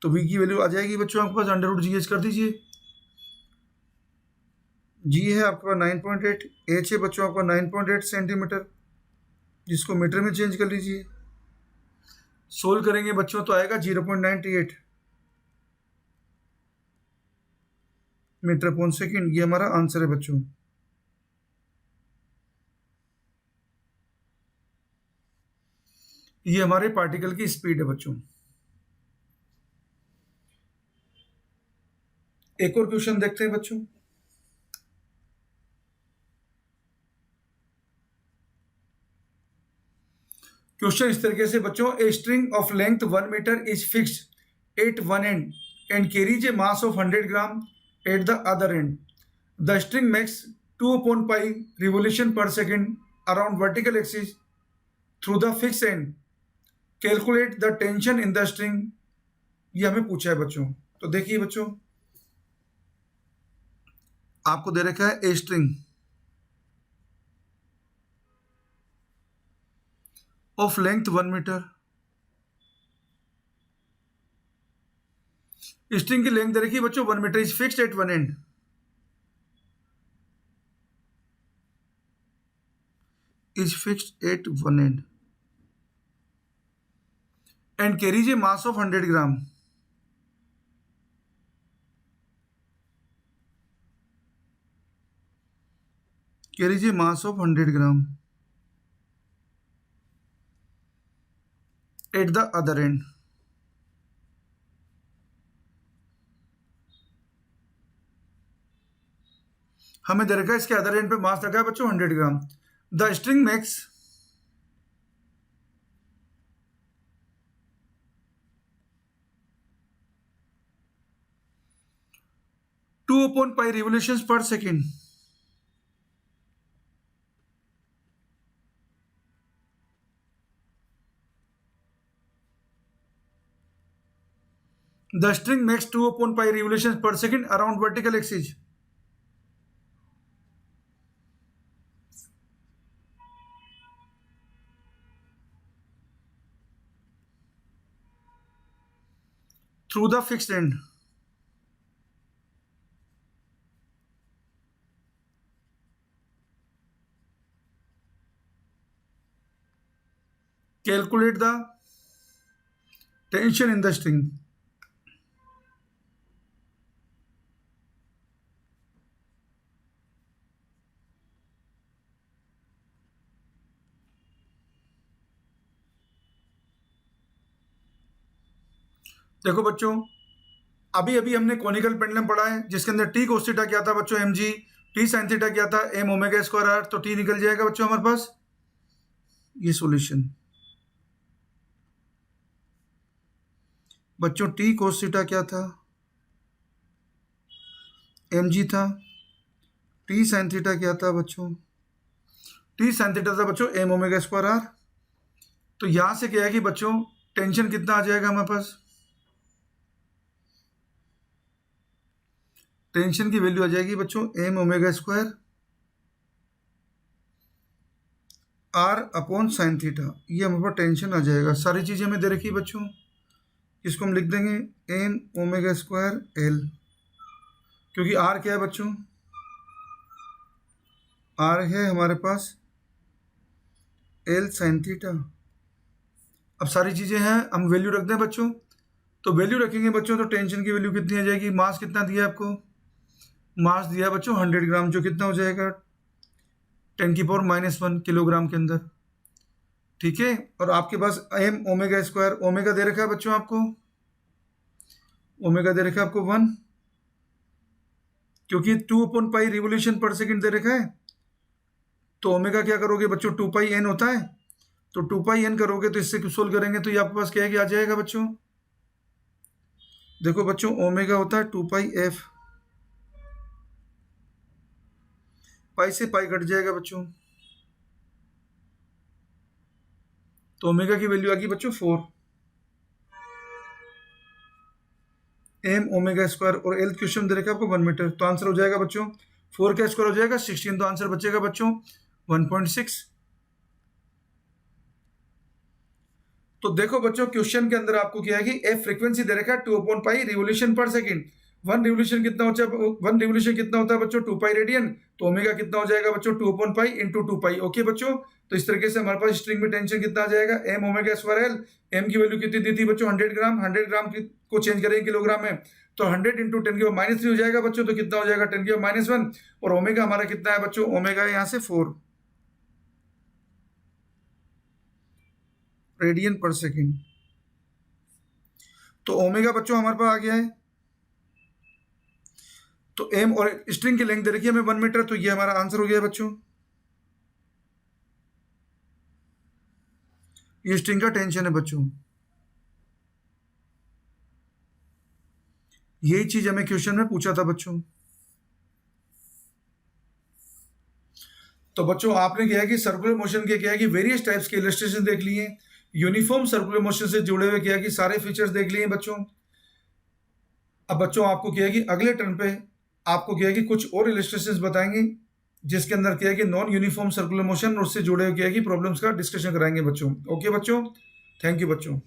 तो वी की वैल्यू आ जाएगी बच्चों आपके पास अंडर रूट जी एच कर दीजिए। जी है आपके पास 9.8, एच है बच्चों आपका 9.8 सेंटीमीटर, जिसको मीटर में चेंज कर लीजिए। सोल्व करेंगे बच्चों तो आएगा 0.98 मीटर पर सेकेंड। ये हमारा आंसर है बच्चों। ये हमारे पार्टिकल की स्पीड है बच्चों। एक और क्वेश्चन देखते हैं बच्चों। क्वेश्चन इस तरीके से बच्चों, a string of length 1 metre is fixed at one end carries a mass of 100 gram at the other end. The string makes 2/π revolution per second around vertical axis through the fix end. Calculate the tension in the string. ये हमें पूछा है बच्चों। तो देखिए बच्चों, आपको दे रखा है a string of length 1 metre. String की लेंथ दे रखी है बच्चों 1 metre, is fixed at one end, is fixed at one end and carries a mass of 100 gram. Carries a mass of 100 gram at the other end. हमें दे रखा है इसके other and पे मास रखा है बच्चों 100 gram. The string makes 2/π revolutions per second। The string makes 2/π revolutions per second around vertical axis। Through the fixed end। Calculate the tension in the string। देखो बच्चों, अभी अभी हमने कॉनिकल पेंडुलम पढ़ा है जिसके अंदर टी कोस थीटा क्या था बच्चों mg, टी साइन थीटा क्या था m ओमेगा स्क्वायर आर। तो टी निकल जाएगा बच्चों हमारे पास। ये सॉल्यूशन बच्चों, टी कोस थीटा क्या था mg था, टी साइन थीटा क्या था बच्चों, टी साइन थीटा था बच्चों m ओमेगा स्क्वायर आर। तो यहां से क्या है कि बच्चों टेंशन कितना आ जाएगा हमारे पास, टेंशन की वैल्यू आ जाएगी बच्चों m omega square r upon sine theta. ये हमारे पास टेंशन आ जाएगा। सारी चीजें हमें दे रखी है बच्चों, इसको हम लिख देंगे m ओमेगा स्क्वायर एल, क्योंकि आर क्या है बच्चों, आर है हमारे पास एल साइन थीटा। अब सारी चीजें हैं, हम वैल्यू रख दें बच्चों। तो वैल्यू रखेंगे बच्चों तो टेंशन की वैल्यू कितनी आ जाएगी, मास कितना दिया आपको, मास दिया बच्चों 100 ग्राम, जो कितना हो जाएगा 10⁻⁻1 किलोग्राम के अंदर। ठीक है। और आपके पास m ओमेगा स्क्वायर, ओमेगा दे रखा है बच्चों आपको, ओमेगा दे रखा है आपको 1, क्योंकि 2/π रिवोल्यूशन पर सेकेंड दे रखा है। तो ओमेगा क्या करोगे बच्चों, 2πn होता है, तो 2πn करोगे तो इससे सोल्व करेंगे तो ये आपके पास क्या है कि आ जाएगा बच्चों। देखो बच्चों, ओमेगा होता है 2πf, पाई से पाई कट जाएगा बच्चों, तो ओमेगा की वैल्यू आ गई बच्चों 4 m ओमेगा स्क्वायर, और एल क्वेश्चन दे रखा है आपको 1 मीटर। तो आंसर हो जाएगा बच्चों 4 का स्क्वायर हो जाएगा 16, तो आंसर बचेगा बच्चों 1.6। तो देखो बच्चों, क्वेश्चन के अंदर आपको क्या है कि एफ फ्रीक्वेंसी दे रखा है 2/π revolution per second, one revolution कितना होता है बच्चों? 2 पाई रेडियन। तो ओमेगा कितना हो जाएगा बच्चों? 2 अपॉन पाई इंटू 2 पाई। ओके बच्चों, तो इस तरीके से हमारे पास स्ट्रिंग में टेंशन कितना आ जाएगा? M omega square l. M की वैल्यू कितनी दी थी बच्चों? 100 ग्राम। 100 ग्राम को चेंज करेंगे किलोग्राम में, तो 100 इंटू 10 की पावर -3 हो जाएगा बच्चों। तो कितना हो जाएगा? 10 की पावर -1। और ओमेगा हमारा कितना है बच्चों? ओमेगा यहाँ से 4 रेडियन पर सेकेंड। तो ओमेगा बच्चों हमारे पास आ गया है। तो एम और स्ट्रिंग की लेंथ दे रखी है हमें 1 मीटर। तो ये हमारा आंसर हो गया बच्चों। ये स्ट्रिंग का टेंशन है बच्चों। यही चीज हमें क्वेश्चन में पूछा था बच्चों। तो बच्चों आपने क्या है कि सर्कुलर मोशन के क्या है कि वेरियस टाइप्स के इलस्ट्रेशन देख लिए, यूनिफॉर्म सर्कुलर मोशन से जुड़े हुए क्या है कि सारे फीचर्स देख लिए बच्चों। अब बच्चों आपको क्या है कि अगले टर्न पे आपको क्या है कि कुछ और इलस्ट्रेशंस बताएंगे, जिसके अंदर क्या है कि नॉन यूनिफॉर्म सर्कुलर मोशन और उससे जुड़े हुए क्या है कि प्रॉब्लम्स का डिस्कशन कराएंगे बच्चों। ओके बच्चों, थैंक यू बच्चों।